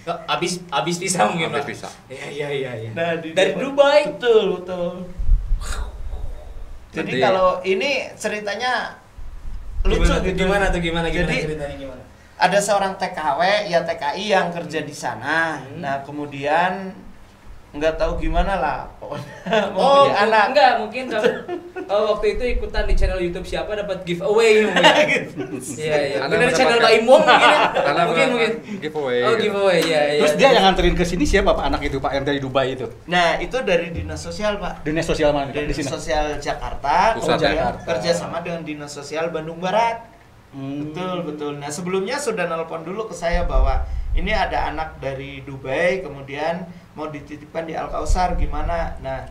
Speaker 3: paspor.
Speaker 2: Abis visa mungkin,
Speaker 3: Habis
Speaker 2: Pak.
Speaker 3: visa.
Speaker 2: Iya.
Speaker 1: Nah,
Speaker 2: Dari Dubai.
Speaker 1: Betul. Jadi
Speaker 3: Nanti-
Speaker 1: kalau ini ceritanya lucu gitu.
Speaker 2: Gimana
Speaker 1: Jadi
Speaker 2: ceritanya gimana?
Speaker 1: ada seorang TKW ya TKI yang kerja di sana. Nah, kemudian nggak tahu gimana lah pokoknya mau punya anak.
Speaker 2: Enggak, mungkin kamu waktu itu ikutan di channel YouTube siapa dapat giveaway mungkin. Iya.
Speaker 3: Anda
Speaker 2: Mungkin dari channel
Speaker 3: mendapatkan-
Speaker 2: Mbak Imong mungkin ya.
Speaker 3: Karena
Speaker 2: Mungkin.
Speaker 3: giveaway.
Speaker 2: Oh, giveaway. Iya.
Speaker 4: Terus dia yang nganterin ke sini siapa Pak anak itu Pak yang dari Dubai itu?
Speaker 1: Nah, itu dari dinas sosial, Pak.
Speaker 4: Dinas sosial mana Pak?
Speaker 1: Dinas
Speaker 4: Di sini.
Speaker 1: sosial Jakarta,
Speaker 3: Pusat
Speaker 1: kemudian
Speaker 4: Jakarta.
Speaker 1: kerjasama dengan dinas sosial Bandung Barat. Betul. Nah, sebelumnya sudah nelpon dulu ke saya bahwa ini ada anak dari Dubai, kemudian mau dititipkan di Al Kausar gimana. Nah,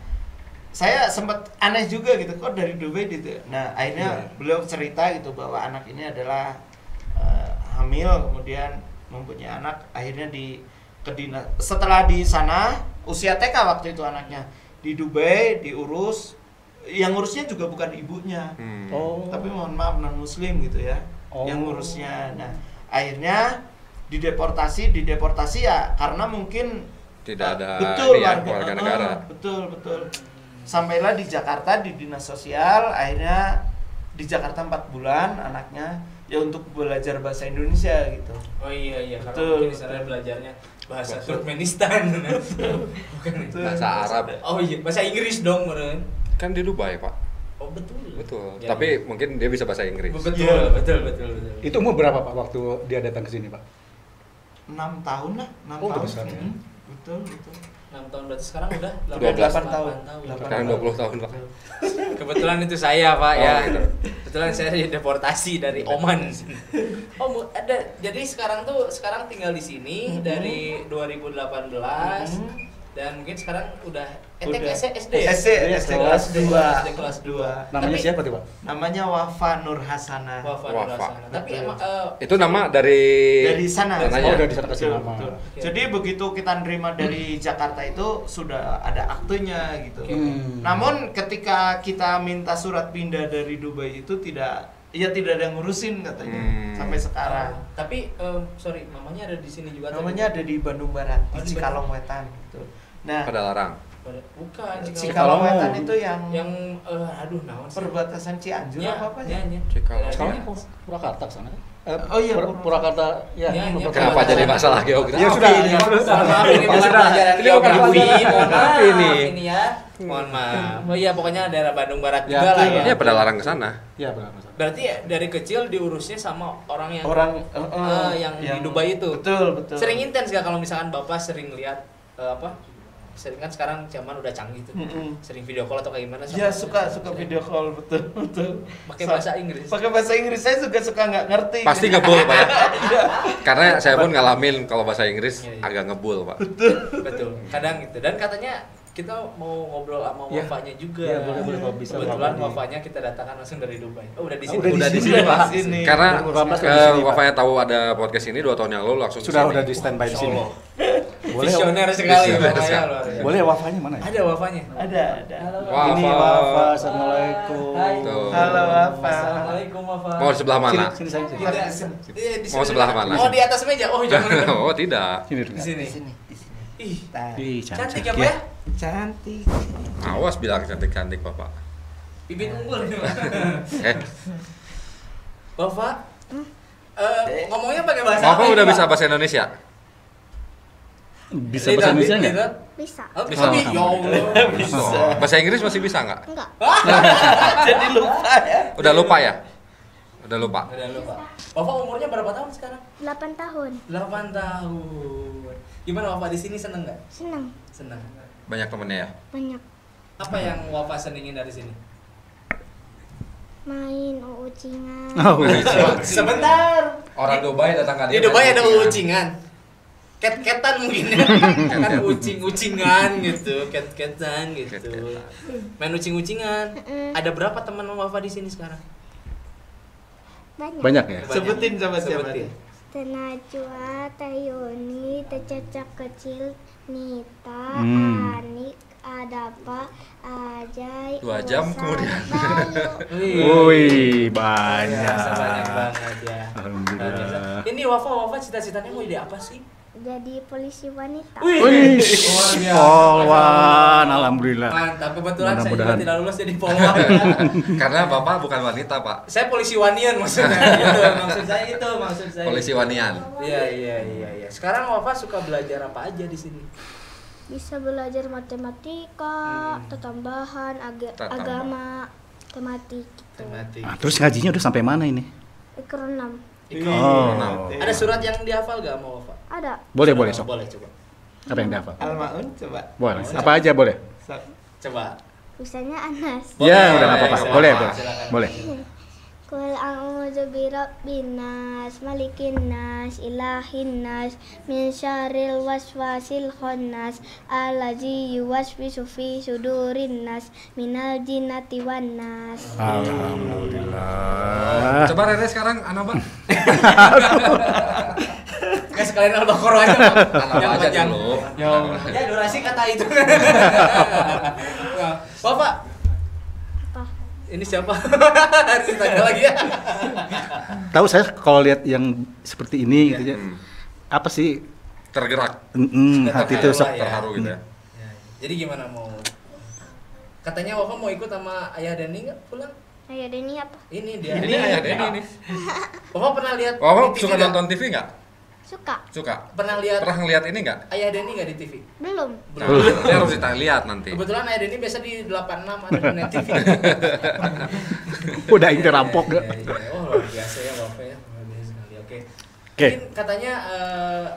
Speaker 1: saya sempat aneh juga gitu, kok dari Dubai gitu. Nah, akhirnya beliau cerita gitu bahwa anak ini adalah hamil, kemudian mempunyai anak, akhirnya setelah di sana usia TK waktu itu anaknya di Dubai diurus, yang ngurusnya juga bukan ibunya. Tapi mohon maaf non muslim gitu ya yang ngurusnya. Nah, akhirnya dideportasi ya karena mungkin
Speaker 3: Tidak ada
Speaker 1: betul
Speaker 3: warga negara.
Speaker 1: betul sampailah di Jakarta di dinas sosial, akhirnya di Jakarta 4 bulan anaknya ya untuk belajar bahasa Indonesia gitu.
Speaker 2: Oh iya, karena
Speaker 1: Betul,
Speaker 2: mungkin di sana belajarnya bahasa Turkmenistan. Bukan itu.
Speaker 3: Bahasa Arab.
Speaker 2: Oh iya, bahasa Inggris dong, meren.
Speaker 3: Kan di Dubai, Pak.
Speaker 2: Oh betul. Ya,
Speaker 3: Tapi mungkin dia bisa bahasa Inggris.
Speaker 2: betul.
Speaker 4: Itu umur berapa Pak waktu dia datang ke sini Pak?
Speaker 1: 6 tahun lah, 6
Speaker 4: Oh,
Speaker 1: tahun.
Speaker 4: besar ya.
Speaker 1: Betul.
Speaker 2: 6 tahun berarti sekarang udah
Speaker 3: 12
Speaker 1: tahun.
Speaker 3: Sekarang 20 tahun, Pak.
Speaker 2: Kebetulan itu saya, Pak,
Speaker 3: Oh,
Speaker 2: ya.
Speaker 3: gitu.
Speaker 2: Kebetulan saya deportasi dari Oman. Ada. Jadi sekarang tinggal di sini dari 2018 dan mungkin sekarang udah SD ya?
Speaker 1: SD kelas 2.
Speaker 2: SD kelas 2.
Speaker 4: Namanya
Speaker 2: Tapi-
Speaker 4: siapa tuh Pak?
Speaker 1: Namanya Wafa Nur Hasanah.
Speaker 2: Wafa.
Speaker 3: Wafa.
Speaker 2: Tapi emang
Speaker 3: Itu nama dari
Speaker 1: Dari sana.
Speaker 3: sananya.
Speaker 4: Oh, dari sana kasih
Speaker 1: Betul,
Speaker 4: nama.
Speaker 1: betul. Jadi begitu kita nerima dari Jakarta itu sudah ada aktenya gitu. Namun ketika kita minta surat pindah dari Dubai itu tidak ada yang ngurusin katanya sampai sekarang.
Speaker 2: Tapi sorry, mamanya ada di sini juga.
Speaker 1: Namanya ada di Bandung Barat,
Speaker 2: Oh,
Speaker 1: di
Speaker 2: di
Speaker 1: Cikalong Wetan gitu. Nah,
Speaker 3: pada larang.
Speaker 2: Bukan
Speaker 1: Cikalong Wetan itu yang
Speaker 2: aduh naon sih?
Speaker 1: perbatasan Cianjur apa ya?
Speaker 3: Cikalong.
Speaker 4: Sekarang Purwakarta ke sana kan?
Speaker 1: Oh iya,
Speaker 4: Purwakarta ya.
Speaker 2: Ya, ya.
Speaker 3: Kenapa jadi masalah geografi?
Speaker 4: Ya sudah, ini
Speaker 2: Mohon maaf, ini
Speaker 4: Ya
Speaker 2: bukan
Speaker 4: sudah.
Speaker 2: pelajaran
Speaker 4: Ini bukan
Speaker 2: geografi.
Speaker 4: pelajaran
Speaker 2: Mohon maaf
Speaker 4: geografi ini.
Speaker 2: ini ya. Mohon maaf. Oh iya, pokoknya daerah Bandung Barat
Speaker 4: Ya,
Speaker 2: juga lah ya.
Speaker 3: Iya, pada larang ke sana.
Speaker 4: Ya benar.
Speaker 2: Berarti ya, dari kecil diurusnya sama orang yang yang di
Speaker 1: yang
Speaker 2: Dubai itu.
Speaker 1: Betul.
Speaker 2: Sering intens gak kalau misalkan Bapak sering lihat sering kan sekarang zaman udah canggih tuh. Sering video call atau kayak gimana?
Speaker 1: Ya suka video call betul.
Speaker 2: Pakai bahasa Inggris.
Speaker 1: Pakai bahasa Inggris saya juga suka nggak ngerti.
Speaker 3: Pasti
Speaker 1: gitu.
Speaker 3: ngebul, Pak ya. Karena saya pun ngalamin kalau bahasa Inggris
Speaker 2: Iya.
Speaker 3: agak ngebul, Pak.
Speaker 2: Betul. Kadang gitu. Dan katanya kita mau ngobrol sama
Speaker 4: Ya.
Speaker 2: Wafanya juga.
Speaker 4: Ya, boleh kalau bisa.
Speaker 2: Kebetulan
Speaker 4: Wafanya.
Speaker 2: Wafanya kita datangkan langsung dari Dubai. Oh, udah di sini.
Speaker 4: Udah di
Speaker 3: sini,
Speaker 4: Pak.
Speaker 1: Sini.
Speaker 3: Karena
Speaker 4: 2018 udah di sini, Pak.
Speaker 3: Wafanya tahu ada podcast ini 2 tahun yang lalu langsung
Speaker 4: Sudah
Speaker 3: kesini.
Speaker 4: udah di standby di sini.
Speaker 2: Insya Allah.
Speaker 4: Boleh,
Speaker 2: visioner sekali.
Speaker 3: Visioner
Speaker 2: Bapak ya,
Speaker 3: sekali.
Speaker 2: luar biasa.
Speaker 4: Boleh wafanya mana ya?
Speaker 2: Ada wafanya.
Speaker 1: Ada.
Speaker 2: Halo,
Speaker 3: Wah,
Speaker 4: Ini
Speaker 3: Wafa.
Speaker 4: wafa, assalamualaikum.
Speaker 2: Hai.
Speaker 3: Tuh.
Speaker 1: Halo, Wafa.
Speaker 2: Assalamualaikum Wafa.
Speaker 3: Mau sebelah mana?
Speaker 4: Sini sayang, sini.
Speaker 2: Di
Speaker 3: Mau
Speaker 2: sini.
Speaker 3: sebelah mana?
Speaker 2: Oh, di atas meja. Oh, jangan.
Speaker 3: Oh, tidak.
Speaker 4: Sini
Speaker 2: Di sini.
Speaker 1: Di sini.
Speaker 2: Ih,
Speaker 4: Ih,
Speaker 2: cantik ya, Pak ya?
Speaker 1: Cantik.
Speaker 3: Awas bilang cantik-cantik, Bapak.
Speaker 2: Bibit unggul nih, Pak. Wafa? Ngomongnya pakai bahasa
Speaker 3: Bapak
Speaker 2: apa
Speaker 3: udah
Speaker 2: ini,
Speaker 3: bisa
Speaker 2: Pak?
Speaker 3: bahasa Indonesia?
Speaker 4: Bisa bahasa Indonesia nggak?
Speaker 5: Bisa.
Speaker 2: Oh,
Speaker 3: Bisa.
Speaker 2: bisa. Ya Allah.
Speaker 1: Bisa.
Speaker 3: Bahasa Inggris masih bisa nggak?
Speaker 5: Enggak.
Speaker 1: Jadi lupa ya.
Speaker 3: Udah lupa ya? Udah lupa.
Speaker 2: Udah lupa. Wafa umurnya berapa tahun sekarang?
Speaker 5: 8 tahun.
Speaker 2: 8 tahun. Gimana Wafa di sini seneng nggak?
Speaker 5: Senang.
Speaker 2: Seneng.
Speaker 3: Banyak temennya ya?
Speaker 5: Banyak.
Speaker 2: Apa yang Wafa senengin dari sini?
Speaker 5: Main ucingan.
Speaker 4: Oh,
Speaker 2: Sebentar.
Speaker 3: Orang Dubai datang ke
Speaker 2: Di Dubai ada ucingan. Ket-ketan mungkin ya. Kan ucing-ucingan gitu, ket-ketan gitu.
Speaker 3: Ket-ketan.
Speaker 2: Main ucing-ucingan.
Speaker 5: Mm-mm.
Speaker 2: Ada berapa teman Wafa di sini sekarang?
Speaker 5: Banyak.
Speaker 4: banyak ya?
Speaker 1: Sebutin sama siapa
Speaker 2: Sebutin.
Speaker 1: nih?
Speaker 5: Tenajwa, Tayoni, Tecacak Kecil, Nita, Anik, Adapa, Ajay.
Speaker 3: 2 jam
Speaker 5: Usa,
Speaker 3: kemudian.
Speaker 5: Bayu.
Speaker 4: Wih, banyak.
Speaker 2: Biasa, banyak banget ya.
Speaker 4: Alhamdulillah.
Speaker 2: Ini Wafa cita-citanya mau jadi apa sih?
Speaker 5: Jadi polisi wanita.
Speaker 2: Wih,
Speaker 4: Wih,
Speaker 2: luar biasa.
Speaker 4: polwan, alhamdulillah.
Speaker 2: Mantap, kebetulan saya juga
Speaker 4: Mudah-mudahan.
Speaker 2: tidak lulus jadi polwan.
Speaker 3: Karena Bapak bukan wanita, Pak.
Speaker 2: Saya polisi wanian maksudnya. Itu maksud saya.
Speaker 3: Polisi wanian.
Speaker 2: Iya. Sekarang Wafa suka belajar apa aja di sini?
Speaker 5: Bisa belajar matematika, tambahan,
Speaker 3: Tambahan.
Speaker 5: agama, tematik gitu.
Speaker 2: Tematik.
Speaker 4: Nah, terus ngajinya udah sampai mana ini?
Speaker 5: Ikro 6.
Speaker 4: Oh.
Speaker 2: Ada surat yang dihafal gak sama Wafa?
Speaker 5: Ada.
Speaker 4: Boleh, boleh, sok.
Speaker 2: Boleh coba.
Speaker 4: Apa yang dihafal?
Speaker 1: Al-Maun coba.
Speaker 4: Boleh. Apa aja boleh?
Speaker 1: Sok.
Speaker 2: Coba.
Speaker 5: Misalnya Anas.
Speaker 4: Ya, udah nggak apa-apa.
Speaker 2: silakan,
Speaker 4: Boleh,
Speaker 2: silakan.
Speaker 4: boleh.
Speaker 5: Qul a'udzu birabbin nas, malikin nas, ilahin nas, min syarril waswasil khannas, allazi yuwaswisu fi sudurin nas, minal jinnati wan nas.
Speaker 4: Alhamdulillah.
Speaker 3: Coba Rere sekarang Anaba.
Speaker 2: Nggak sekalian Al-Baqarah aja, Bang.
Speaker 3: Anaba
Speaker 2: Yang
Speaker 3: aja
Speaker 2: panjang.
Speaker 3: dulu.
Speaker 2: Ya, durasi kata itu. Bapak,
Speaker 5: Apa?
Speaker 2: ini siapa? Harus ditanya lagi ya.
Speaker 4: Tahu saya kalau lihat yang seperti ini gitu ya. Apa sih
Speaker 3: Tergerak,
Speaker 4: hati itu sok
Speaker 2: Ya.
Speaker 3: terharu gitu ya.
Speaker 2: Ya, jadi gimana mau? Katanya Wafa mau ikut sama Ayah Dani nggak pulang?
Speaker 5: Ayo Deni apa?
Speaker 2: Ini dia.
Speaker 3: Ini ayah Denny ini.
Speaker 2: Wafa pernah lihat?
Speaker 3: Wawa
Speaker 2: di TV
Speaker 3: suka
Speaker 2: nggak?
Speaker 3: nonton TV nggak?
Speaker 5: Suka?
Speaker 3: Suka.
Speaker 2: Pernah lihat
Speaker 3: Pernah ngeliat ini nggak?
Speaker 2: Ayah Deni nggak di TV?
Speaker 5: Belum.
Speaker 3: Nah, dia harus kita lihat nanti.
Speaker 2: Kebetulan Ayah Deni biasa di 86 ada di Net TV.
Speaker 4: udah ini rampok
Speaker 2: Iya,
Speaker 4: gak?
Speaker 2: iya. Oh, luar biasa ya Wafa ya. Luar biasa sekali. Oke.
Speaker 4: Oke.
Speaker 2: Mungkin katanya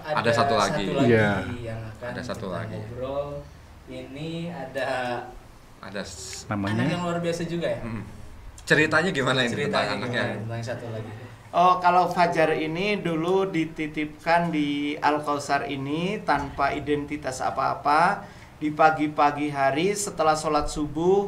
Speaker 3: Ada satu lagi.
Speaker 4: Iya.
Speaker 2: yang akan
Speaker 3: Ada satu
Speaker 2: kita
Speaker 3: lagi.
Speaker 2: ngobrol. Ini ada
Speaker 3: Ada
Speaker 2: anak yang
Speaker 4: Namanya
Speaker 2: luar biasa juga ya.
Speaker 3: ceritanya gimana ini
Speaker 2: Ceritanya
Speaker 3: tentang anaknya?
Speaker 2: gimana? Tentang yang satu lagi.
Speaker 1: Oh, kalau Fajar ini dulu dititipkan di Al-Kausar ini tanpa identitas apa-apa di pagi-pagi hari setelah sholat subuh.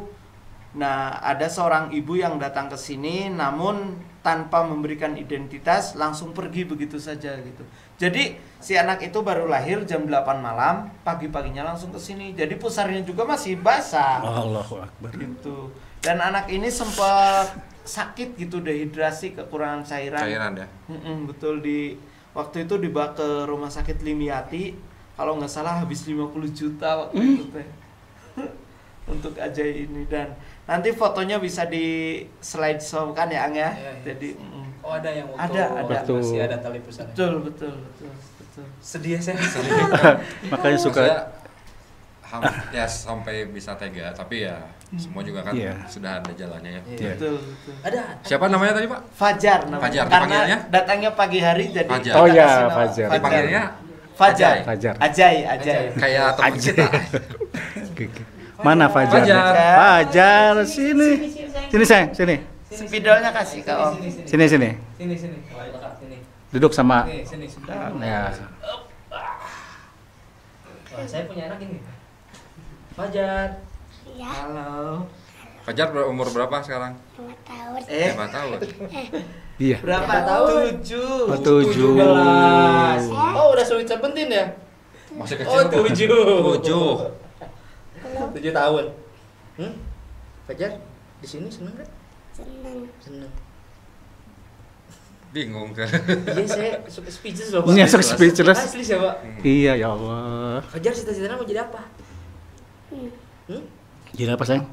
Speaker 1: Nah, ada seorang ibu yang datang ke sini namun tanpa memberikan identitas langsung pergi begitu saja gitu. Jadi si anak itu baru lahir jam 8 malam, pagi-paginya langsung ke sini. Jadi pusarnya juga masih basah.
Speaker 4: Allahu Akbar.
Speaker 1: Gitu. Dan anak ini sempat sakit gitu, dehidrasi, kekurangan cairan.
Speaker 3: Cairan ya.
Speaker 1: Betul, di waktu itu dibawa ke rumah sakit Limiati. Kalau nggak salah habis 50 juta waktu itu teh. Untuk Ajay ini, dan nanti fotonya bisa di slideshow kan ya Ang ya.
Speaker 2: Iya.
Speaker 1: Jadi
Speaker 2: Oh, ada yang foto.
Speaker 1: Ada.
Speaker 2: Masih ada tali pusarnya.
Speaker 1: betul.
Speaker 2: Sedih saya.
Speaker 4: Makanya suka
Speaker 3: Ya sampai bisa tega, tapi ya semua juga kan
Speaker 4: Iya.
Speaker 3: sudah ada jalannya ya.
Speaker 4: Iya.
Speaker 1: Betul.
Speaker 2: Ada.
Speaker 3: Siapa namanya tadi Pak?
Speaker 1: Fajar namanya.
Speaker 3: Fajar,
Speaker 1: Karena
Speaker 3: dipanggilnya?
Speaker 1: datangnya pagi hari jadi
Speaker 3: Fajar.
Speaker 4: Oh
Speaker 1: kita
Speaker 4: iya,
Speaker 1: kasih nama
Speaker 4: Fajar.
Speaker 3: Dipanggilnya
Speaker 1: Fajar.
Speaker 4: Fajar.
Speaker 1: Ajay.
Speaker 3: kayak teman kita.
Speaker 4: Mana Fajar?
Speaker 3: Fajar.
Speaker 4: Fajar, sini. Sini sayang, sini.
Speaker 1: Spidolnya kasih ke Om.
Speaker 4: Sini.
Speaker 2: Sini.
Speaker 4: Duduk sama
Speaker 2: Sini.
Speaker 4: ya.
Speaker 2: Wah, saya punya anak ini. Fajar.
Speaker 5: Ya,
Speaker 1: Halo.
Speaker 3: Fajar umur berapa sekarang?
Speaker 5: 2 tahun.
Speaker 3: 5 tahun.
Speaker 4: Iya.
Speaker 1: Berapa
Speaker 2: Berapa tahun?
Speaker 1: 7.
Speaker 4: Oh, 7.
Speaker 2: Oh, udah Sweet Seventeen ya?
Speaker 3: Masih kecil.
Speaker 2: Oh, 7. 7 tahun. Fajar, di sini seneng gak? Seneng.
Speaker 3: Bingung kan.
Speaker 2: Iya, saya speechless Bapak.
Speaker 4: Iya, speechless.
Speaker 2: Asli sih, Pak.
Speaker 4: Iya ya Allah.
Speaker 2: Fajar cita-citanya mau jadi apa?
Speaker 4: Jadi apa sayang?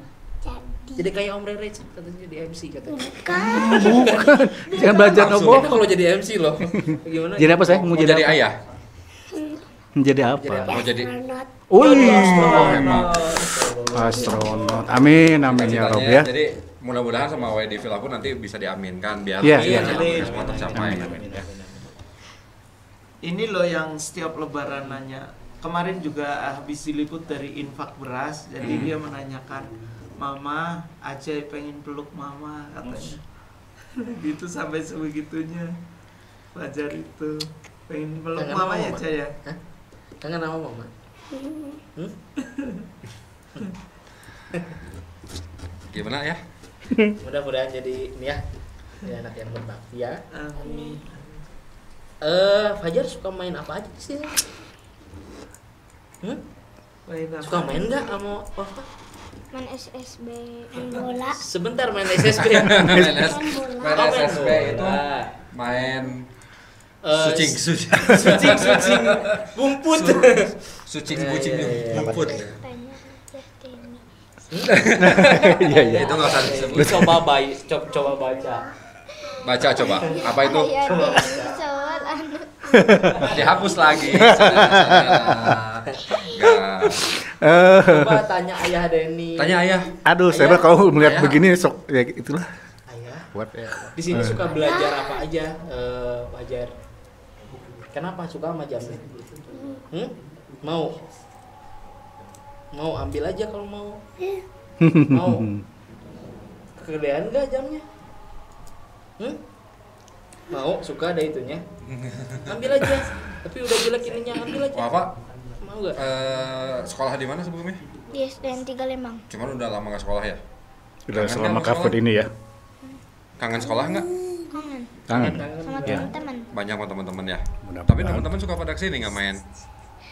Speaker 2: Jadi kayak Om Rere katanya jadi MC katanya.
Speaker 4: Bukan. Jangan belajar
Speaker 3: Langsung.
Speaker 4: ngomong.
Speaker 2: Enak kalau jadi MC loh. Gimana?
Speaker 4: Jadi apa sayang?
Speaker 3: Mau jadi
Speaker 4: apa?
Speaker 3: ayah.
Speaker 4: Menjadi apa?
Speaker 2: Jadi apa?
Speaker 3: Mau jadi
Speaker 4: Wih,
Speaker 3: hebat.
Speaker 4: astronot. Amin, amin ya Rob ya.
Speaker 3: Jadi mudah-mudahan sama WD Villa pun nanti bisa diaminkan biar
Speaker 4: Iya,
Speaker 2: iya.
Speaker 3: semua tercapai.
Speaker 1: Ini loh yang setiap lebaran nanya. Kemarin juga habis diliput dari infak beras, jadi dia menanyakan, "Mama, Ajay pengen peluk mama," katanya. Gitu sampai sebegitunya. Fajar itu pengen peluk
Speaker 2: Kangen
Speaker 1: mama
Speaker 2: sama
Speaker 1: ya,
Speaker 2: mama?
Speaker 1: Jay ya.
Speaker 2: Hah? Kangen sama mama?
Speaker 3: Gimana ya?
Speaker 2: Mudah-mudahan jadi ini ya. Jadi anak yang berbakti ya.
Speaker 1: Amin.
Speaker 2: Fajar suka main apa aja sih?
Speaker 1: Main apa?
Speaker 2: Suka main nggak sama Wafa?
Speaker 5: Main SSB, main bola.
Speaker 2: Sebentar main SSB.
Speaker 3: Main
Speaker 2: Oh, main
Speaker 3: SSB itu
Speaker 2: bola.
Speaker 3: main
Speaker 2: Eh,
Speaker 3: sucing
Speaker 2: Sucing bumput.
Speaker 3: sucing
Speaker 2: Iya,
Speaker 3: bucing
Speaker 2: iya, iya.
Speaker 3: bumput.
Speaker 5: Tanya aja Denny.
Speaker 4: Iya, iya.
Speaker 3: Itu nggak usah disebut.
Speaker 2: Coba baca.
Speaker 3: Baca coba. Apa itu?
Speaker 5: Ayah Denny soal anak.
Speaker 3: Dihapus lagi. Enggak.
Speaker 2: Coba tanya ayah Denny.
Speaker 3: Tanya ayah.
Speaker 4: Aduh, saya mah kalau melihat
Speaker 3: Ayah.
Speaker 4: begini sok ya itulah.
Speaker 2: Ayah.
Speaker 4: Buat ya.
Speaker 2: Di sini suka belajar apa aja? Fajar. Kenapa suka sama jamnya? Mau ambil aja kalau mau. Mau. Kegedean nggak jamnya? Mau, suka ada itunya. Ambil aja. Tapi udah jelek ininya, ambil aja.
Speaker 3: Bapak
Speaker 2: Mau nggak?
Speaker 3: sekolah di mana sebelumnya?
Speaker 5: Di SDN 3 Lembang.
Speaker 3: Cuman udah lama nggak sekolah ya?
Speaker 4: Udah
Speaker 3: Kangen
Speaker 4: selama
Speaker 3: nggak
Speaker 4: COVID
Speaker 3: sekolah?
Speaker 4: ini ya.
Speaker 3: Kangen sekolah nggak?
Speaker 5: Kangen
Speaker 4: Kangen.
Speaker 5: sama
Speaker 4: Ya.
Speaker 5: teman-teman.
Speaker 3: Banyak sama teman-teman ya.
Speaker 4: Mudah-mudahan.
Speaker 3: Tapi teman-teman suka pada kesini nggak main?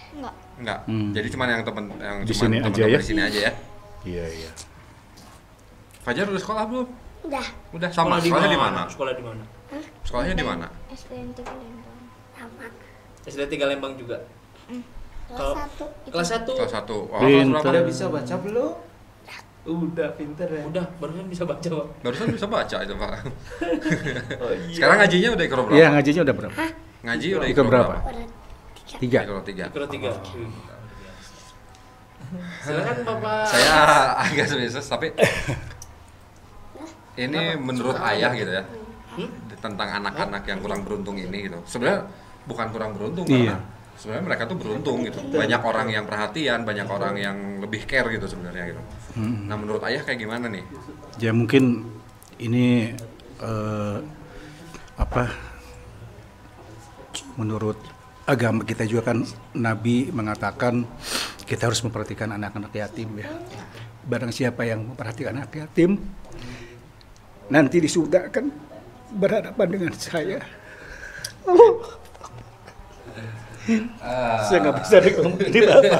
Speaker 5: Enggak.
Speaker 3: Enggak.
Speaker 4: Hmm.
Speaker 3: Jadi cuman yang temen yang
Speaker 4: Di
Speaker 3: cuman
Speaker 4: sini aja
Speaker 3: teman-teman
Speaker 4: ya?
Speaker 3: di sini aja ya.
Speaker 4: Iya, iya.
Speaker 3: Fajar udah sekolah belum?
Speaker 5: Udah.
Speaker 3: Udah sama. Sekolahnya di mana?
Speaker 2: Sekolah di mana?
Speaker 3: Sekolahnya di mana?
Speaker 5: SDN 3 Lembang. Sama.
Speaker 2: SD 3 Lembang juga. Kalau-
Speaker 5: Kelas 1.
Speaker 2: Kelas 1.
Speaker 3: Kelas 1. Oh,
Speaker 4: Pinter.
Speaker 3: kelas berapa?
Speaker 1: Udah bisa baca belum? Udah pinter ya.
Speaker 2: Udah, barusan bisa baca, Pak.
Speaker 3: Barusan bisa baca itu, Pak.
Speaker 1: Oh, iya.
Speaker 3: Sekarang ngajinya udah ikro berapa?
Speaker 4: Iya, ngajinya udah berapa?
Speaker 3: Ngaji udah
Speaker 4: Ikro
Speaker 3: ikro
Speaker 4: berapa?
Speaker 3: berapa?
Speaker 5: Udah
Speaker 4: 3.
Speaker 3: Ikro 3.
Speaker 2: Ikro 3. Silakan Bapak.
Speaker 3: Saya agak spesies tapi ini menurut ayah gitu ya. Tentang anak-anak yang kurang beruntung ini gitu. Sebenarnya bukan kurang beruntung
Speaker 4: Iya.
Speaker 3: karena sebenarnya mereka tuh beruntung gitu. Banyak orang yang perhatian, banyak orang yang lebih care gitu sebenarnya gitu. Nah, menurut ayah kayak gimana nih?
Speaker 4: Ya mungkin ini menurut agama kita juga kan Nabi mengatakan kita harus memperhatikan anak-anak yatim ya. Barang siapa yang memperhatikan anak yatim nanti di surga akan berhadapan dengan saya. Saya nggak bisa ngomongin apa.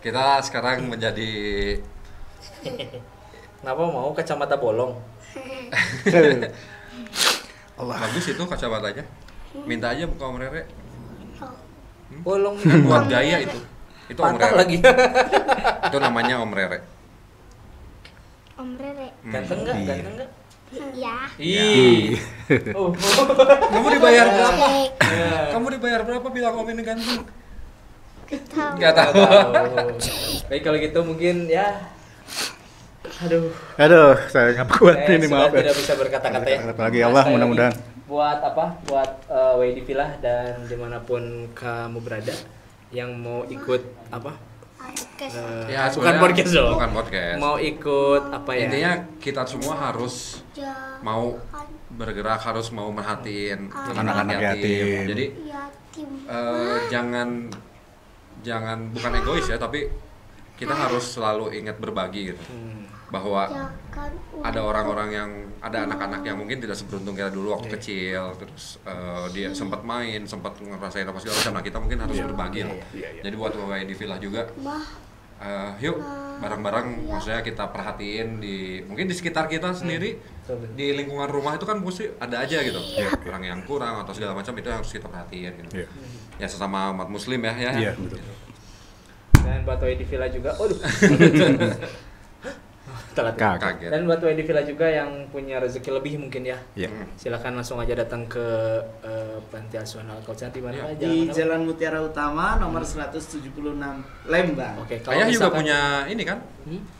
Speaker 3: Kita sekarang menjadi
Speaker 2: Kenapa mau kacamata bolong?
Speaker 3: bagus itu kacamatanya. Minta aja buka Om Rere.
Speaker 2: Bolong
Speaker 3: Kan buat gaya itu. Itu Om
Speaker 2: patah
Speaker 3: Rere.
Speaker 2: lagi.
Speaker 3: Itu namanya Om Rere.
Speaker 5: Om Rere.
Speaker 2: Ganteng enggak?
Speaker 4: Iya.
Speaker 2: Ganteng enggak?
Speaker 5: Iya.
Speaker 2: Ih. Oh.
Speaker 3: Kamu dibayar berapa?
Speaker 5: Baik.
Speaker 3: Kamu dibayar berapa bilang Om ini ganteng?
Speaker 5: Tahu.
Speaker 3: Enggak tahu.
Speaker 2: Baik kalau gitu mungkin ya. Aduh.
Speaker 4: Aduh, saya nggak kuat ini
Speaker 2: Sudah
Speaker 4: maaf ya.
Speaker 2: tidak bisa berkata-kata ya.
Speaker 4: Kata lagi Allah
Speaker 2: Sekali
Speaker 4: mudah-mudahan.
Speaker 2: lagi, buat apa? Buat WD Villa dan dimanapun kamu berada yang mau ikut apa?
Speaker 5: Podcast.
Speaker 3: Ya,
Speaker 2: Bukan
Speaker 3: sebenarnya
Speaker 2: podcast dong.
Speaker 3: Bukan podcast.
Speaker 2: Mau ikut apa ya?
Speaker 3: Intinya kita semua harus
Speaker 5: Jangan
Speaker 3: mau bergerak, harus mau merhatiin
Speaker 4: Anak-anak yatim.
Speaker 3: Jadi
Speaker 5: yatim.
Speaker 3: jangan bukan egois ya, tapi kita harus selalu ingat berbagi gitu. bahwa
Speaker 5: Jangan
Speaker 3: ada orang-orang yang ada anak-anak yang mungkin tidak seberuntung kita dulu waktu kecil, terus dia sempat main, sempat ngerasain apa segala macam. Nah, kita mungkin harus berbagi lah. Jadi buat WWI di Villa juga, yuk bareng-bareng, maksudnya kita perhatiin mungkin di sekitar kita sendiri, di lingkungan rumah itu kan mesti ada aja gitu, orang yang kurang atau segala macam, itu yang harus kita perhatiin gitu. Ya sesama umat Muslim ya.
Speaker 4: Iya, betul.
Speaker 2: Dan buat WWI di Villa juga, telat.
Speaker 3: Kaget.
Speaker 2: Dan buat WWI di Villa juga yang punya rezeki lebih mungkin ya.
Speaker 4: Iya.
Speaker 2: Silakan langsung aja datang ke Panti Asuhan Al-Kautsar di mana?
Speaker 1: Di Jalan Mutiara Utama nomor 176 Lembang.
Speaker 2: Oke,
Speaker 3: Ayah juga punya ini kan,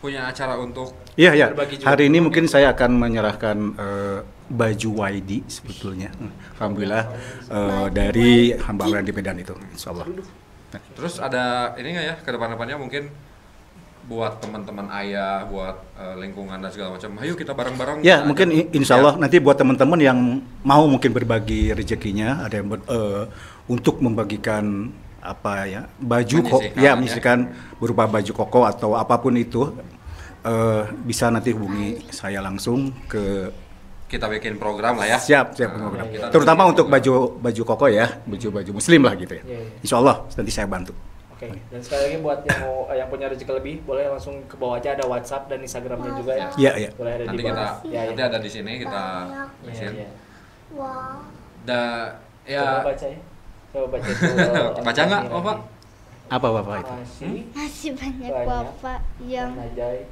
Speaker 3: punya acara untuk
Speaker 4: Iya, ya.
Speaker 2: Berbagi juga.
Speaker 4: Hari ini mungkin saya akan menyerahkan baju YD sebetulnya. Alhamdulillah dari hamba Allah di Medan itu, insyaallah.
Speaker 3: terus ada ini nggak ya ke depan-depannya mungkin buat teman-teman ayah, buat lingkungan dan segala macam. Ayo kita bareng-bareng.
Speaker 4: Ya,
Speaker 3: kita
Speaker 4: mungkin
Speaker 3: ajak.
Speaker 4: insya Allah nanti buat teman-teman yang mau mungkin berbagi rezekinya, ada yang untuk membagikan apa ya, baju menyisihkan berupa baju koko atau apapun itu, bisa nanti hubungi saya langsung ke.
Speaker 3: Kita bikin program lah ya.
Speaker 4: Siap program.
Speaker 3: Kita
Speaker 4: Terutama
Speaker 3: bikin
Speaker 4: untuk
Speaker 3: program.
Speaker 4: baju koko ya, baju Muslim lah gitu ya.
Speaker 2: Iya.
Speaker 4: Insya Allah nanti saya bantu.
Speaker 2: Oke, dan sekali lagi buat yang punya rezeki lebih, boleh langsung ke bawah aja, ada WhatsApp dan Instagramnya juga ya.
Speaker 4: Iya, iya.
Speaker 2: Boleh ada
Speaker 3: Nanti
Speaker 2: di bawah.
Speaker 3: kita nanti ada di sini kita
Speaker 2: Iya,
Speaker 3: isiin.
Speaker 2: iya.
Speaker 5: Wow.
Speaker 2: Coba
Speaker 3: Ya
Speaker 2: baca ya. Coba baca dulu.
Speaker 3: Baca nggak, Bapak?
Speaker 4: Apa Bapak itu?
Speaker 5: Masih banyak
Speaker 2: Banyak.
Speaker 5: bapak yang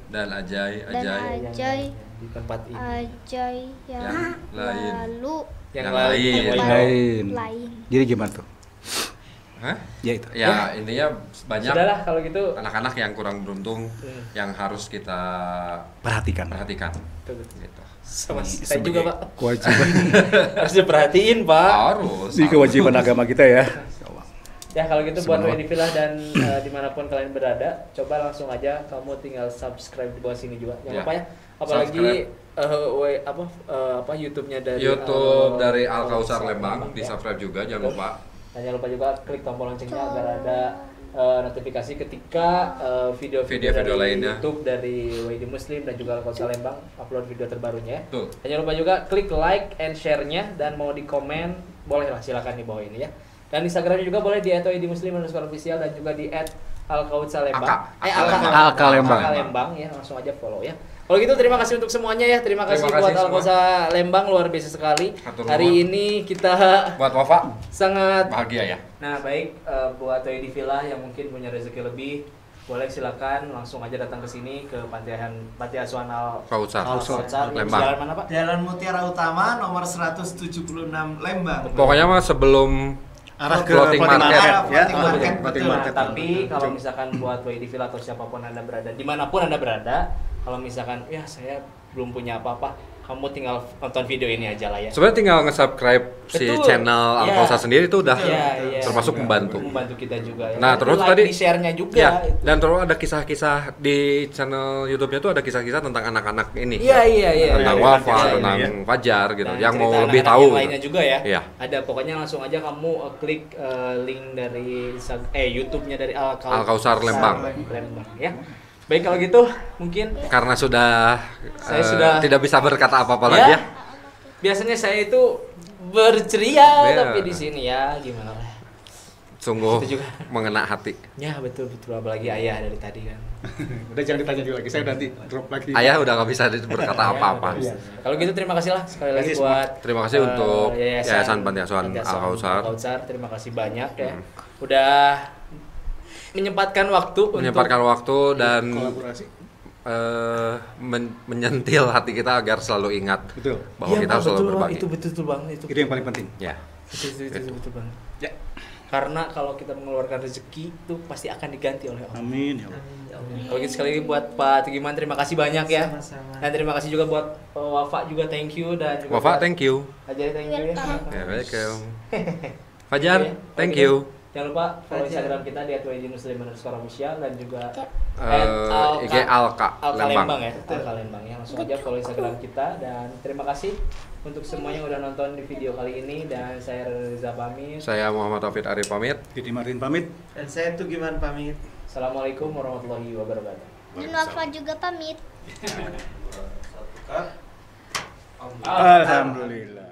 Speaker 3: Dan Ajay
Speaker 2: di tempat ini.
Speaker 5: ajai yang
Speaker 3: lain.
Speaker 5: lalu
Speaker 2: Yang
Speaker 3: Yang
Speaker 2: lain.
Speaker 4: Lain.
Speaker 5: lain.
Speaker 4: Jadi gimana tuh?
Speaker 3: Hah?
Speaker 4: Ya itu.
Speaker 3: Ya intinya banyak
Speaker 2: Sudahlah kalau gitu.
Speaker 3: anak-anak yang kurang beruntung yang harus kita
Speaker 4: Perhatikan.
Speaker 3: perhatikan.
Speaker 2: Betul, betul.
Speaker 3: Gitu.
Speaker 2: Sama saya juga, Pak.
Speaker 4: Kewajiban.
Speaker 2: Harus diperhatiin, Pak.
Speaker 3: Harus.
Speaker 4: Ini kewajiban agama kita ya.
Speaker 2: Ya kalau gitu buat
Speaker 4: Subhanallah.
Speaker 2: WWI di Villa dan dimanapun kalian berada, coba langsung aja kamu tinggal subscribe di bawah sini juga. Jangan
Speaker 3: Ya.
Speaker 2: lupa ya. Apalagi YouTube-nya dari
Speaker 3: YouTube dari Al-Kautsar Lembang, di subscribe juga, jangan lupa.
Speaker 2: Dan jangan lupa juga klik tombol loncengnya agar ada notifikasi ketika video-video
Speaker 3: Video-video
Speaker 2: dari
Speaker 3: lainnya.
Speaker 2: YouTube dari WID Muslim dan juga Al-Kautsar Lembang upload video terbarunya.
Speaker 3: Tuh.
Speaker 2: Dan jangan lupa juga klik like and share-nya, dan mau di komen bolehlah, silakan di bawah ini ya. Dan Instagramnya juga boleh di @widmuslim_official dan juga di @Al-Kautsar Lembang.
Speaker 4: Alka Lembang.
Speaker 2: Alka Lembang ya, langsung aja follow ya. Kalau gitu terima kasih untuk semuanya ya. Terima kasih
Speaker 3: Terima
Speaker 2: buat
Speaker 3: kasih
Speaker 2: Al-Kautsar Lembang, luar biasa sekali.
Speaker 3: Hatur
Speaker 2: Hari
Speaker 3: nuhun.
Speaker 2: ini kita
Speaker 3: Buat Wafa
Speaker 2: sangat
Speaker 3: bahagia ya.
Speaker 2: Nah baik, buat WID Villa yang mungkin punya rezeki lebih, boleh silakan langsung aja datang ke sini ke Panti Asuhan
Speaker 3: Kautsar.
Speaker 2: Al-Kautsar.
Speaker 3: Lembang.
Speaker 2: Jalan mana, Pak?
Speaker 1: Jalan Mutiara Utama nomor 176 Lembang.
Speaker 3: Pokoknya mah sebelum
Speaker 4: Arah ke
Speaker 3: Floating
Speaker 4: floating
Speaker 3: market.
Speaker 4: market,
Speaker 1: Arah
Speaker 4: ya.
Speaker 1: floating market,
Speaker 4: Floating
Speaker 1: betul.
Speaker 4: market.
Speaker 2: Tapi kalau misalkan buat WID Villa atau siapapun Anda berada, dimanapun Anda berada, kalau misalkan ya saya belum punya apa-apa, kamu tinggal nonton video ini aja lah ya.
Speaker 3: sebenarnya tinggal nge-subscribe si
Speaker 2: Betul.
Speaker 3: channel
Speaker 2: Ya.
Speaker 3: Al-Kautsar sendiri itu udah
Speaker 2: Iya.
Speaker 3: termasuk membantu.
Speaker 2: Membantu kita juga ya.
Speaker 3: Nah,
Speaker 2: Nanti
Speaker 3: terus
Speaker 2: like,
Speaker 3: tadi
Speaker 2: di share-nya juga.
Speaker 3: Ya,
Speaker 2: itu.
Speaker 3: dan terus ada kisah-kisah di channel YouTube-nya tuh ada kisah-kisah tentang anak-anak ini.
Speaker 2: Iya.
Speaker 3: Tentang
Speaker 2: Iya,
Speaker 3: Wafa,
Speaker 2: iya,
Speaker 3: tentang
Speaker 4: iya.
Speaker 3: Fajar gitu.
Speaker 2: Dan
Speaker 3: Yang mau
Speaker 2: cerita
Speaker 3: lebih
Speaker 2: anak-anak
Speaker 3: tahu
Speaker 2: yang
Speaker 3: gitu.
Speaker 2: lainnya juga ya.
Speaker 3: Iya.
Speaker 2: Ada, pokoknya langsung aja kamu klik link dari YouTube-nya dari
Speaker 3: Al-Kautsar Lembang.
Speaker 2: Lembang ya. Baik kalau gitu mungkin
Speaker 3: Karena sudah
Speaker 2: Saya sudah-
Speaker 3: tidak bisa berkata apa-apa
Speaker 2: Ya.
Speaker 3: lagi ya.
Speaker 2: Biasanya saya itu berceria,
Speaker 3: Iya.
Speaker 2: tapi di sini ya gimana lah.
Speaker 3: Sungguh
Speaker 2: Itu juga.
Speaker 3: mengena hati.
Speaker 2: Ya betul apalagi ayah dari tadi kan.
Speaker 4: Udah jangan ditanya juga lagi, saya nanti drop lagi.
Speaker 3: Ayah udah nggak bisa berkata apa-apa.
Speaker 2: Iya. Kalau gitu terima kasih lah sekali lagi
Speaker 4: Terima kasih
Speaker 2: buat
Speaker 3: Terima kasih untuk Yayasan Panti Asuhan Al-Kautsar.
Speaker 2: Terima kasih banyak ya. Udah menyempatkan waktu
Speaker 3: Menyempatkan waktu dan
Speaker 4: Kolaborasi.
Speaker 3: menyentil hati kita agar selalu ingat
Speaker 4: Betul.
Speaker 3: bahwa
Speaker 2: Iya,
Speaker 3: kita harus
Speaker 2: Bang,
Speaker 3: selalu
Speaker 2: betul, Bang.
Speaker 3: berbagi.
Speaker 2: Itu betul Bang, itu.
Speaker 4: Itu yang paling penting.
Speaker 3: Ya.
Speaker 2: Itu betul Bang.
Speaker 4: Ya.
Speaker 2: Karena kalau kita mengeluarkan rezeki itu pasti akan diganti oleh Allah.
Speaker 4: Amin ya Allah.
Speaker 2: Kalau gitu sekali lagi buat Pak Tigiman terima kasih banyak ya.
Speaker 1: Sama-sama.
Speaker 2: Dan terima kasih juga buat Wafa juga, thank you, dan juga
Speaker 3: Wafa,
Speaker 2: buat
Speaker 3: thank you.
Speaker 2: Ajay, thank you ya.
Speaker 3: Ya, welcome. Fajar,
Speaker 2: Oke,
Speaker 3: thank
Speaker 2: oke.
Speaker 3: you.
Speaker 2: Jangan lupa follow
Speaker 1: Fajar.
Speaker 2: Instagram kita di @widmuslim_official dan juga
Speaker 3: IG Alka
Speaker 2: Lembang
Speaker 3: Lembang.
Speaker 2: ya. Alka Lembang ya. Langsung aja follow Instagram kita, dan terima kasih untuk semuanya yang udah nonton di video kali ini, dan saya Reza pamit.
Speaker 3: Saya Muhammad Taufik Arif pamit.
Speaker 4: Didi Marin pamit.
Speaker 1: Dan saya Tugiman pamit.
Speaker 2: Assalamualaikum warahmatullahi wabarakatuh.
Speaker 5: Dan Wafa juga pamit.
Speaker 1: Satu cut.
Speaker 4: Alhamdulillah.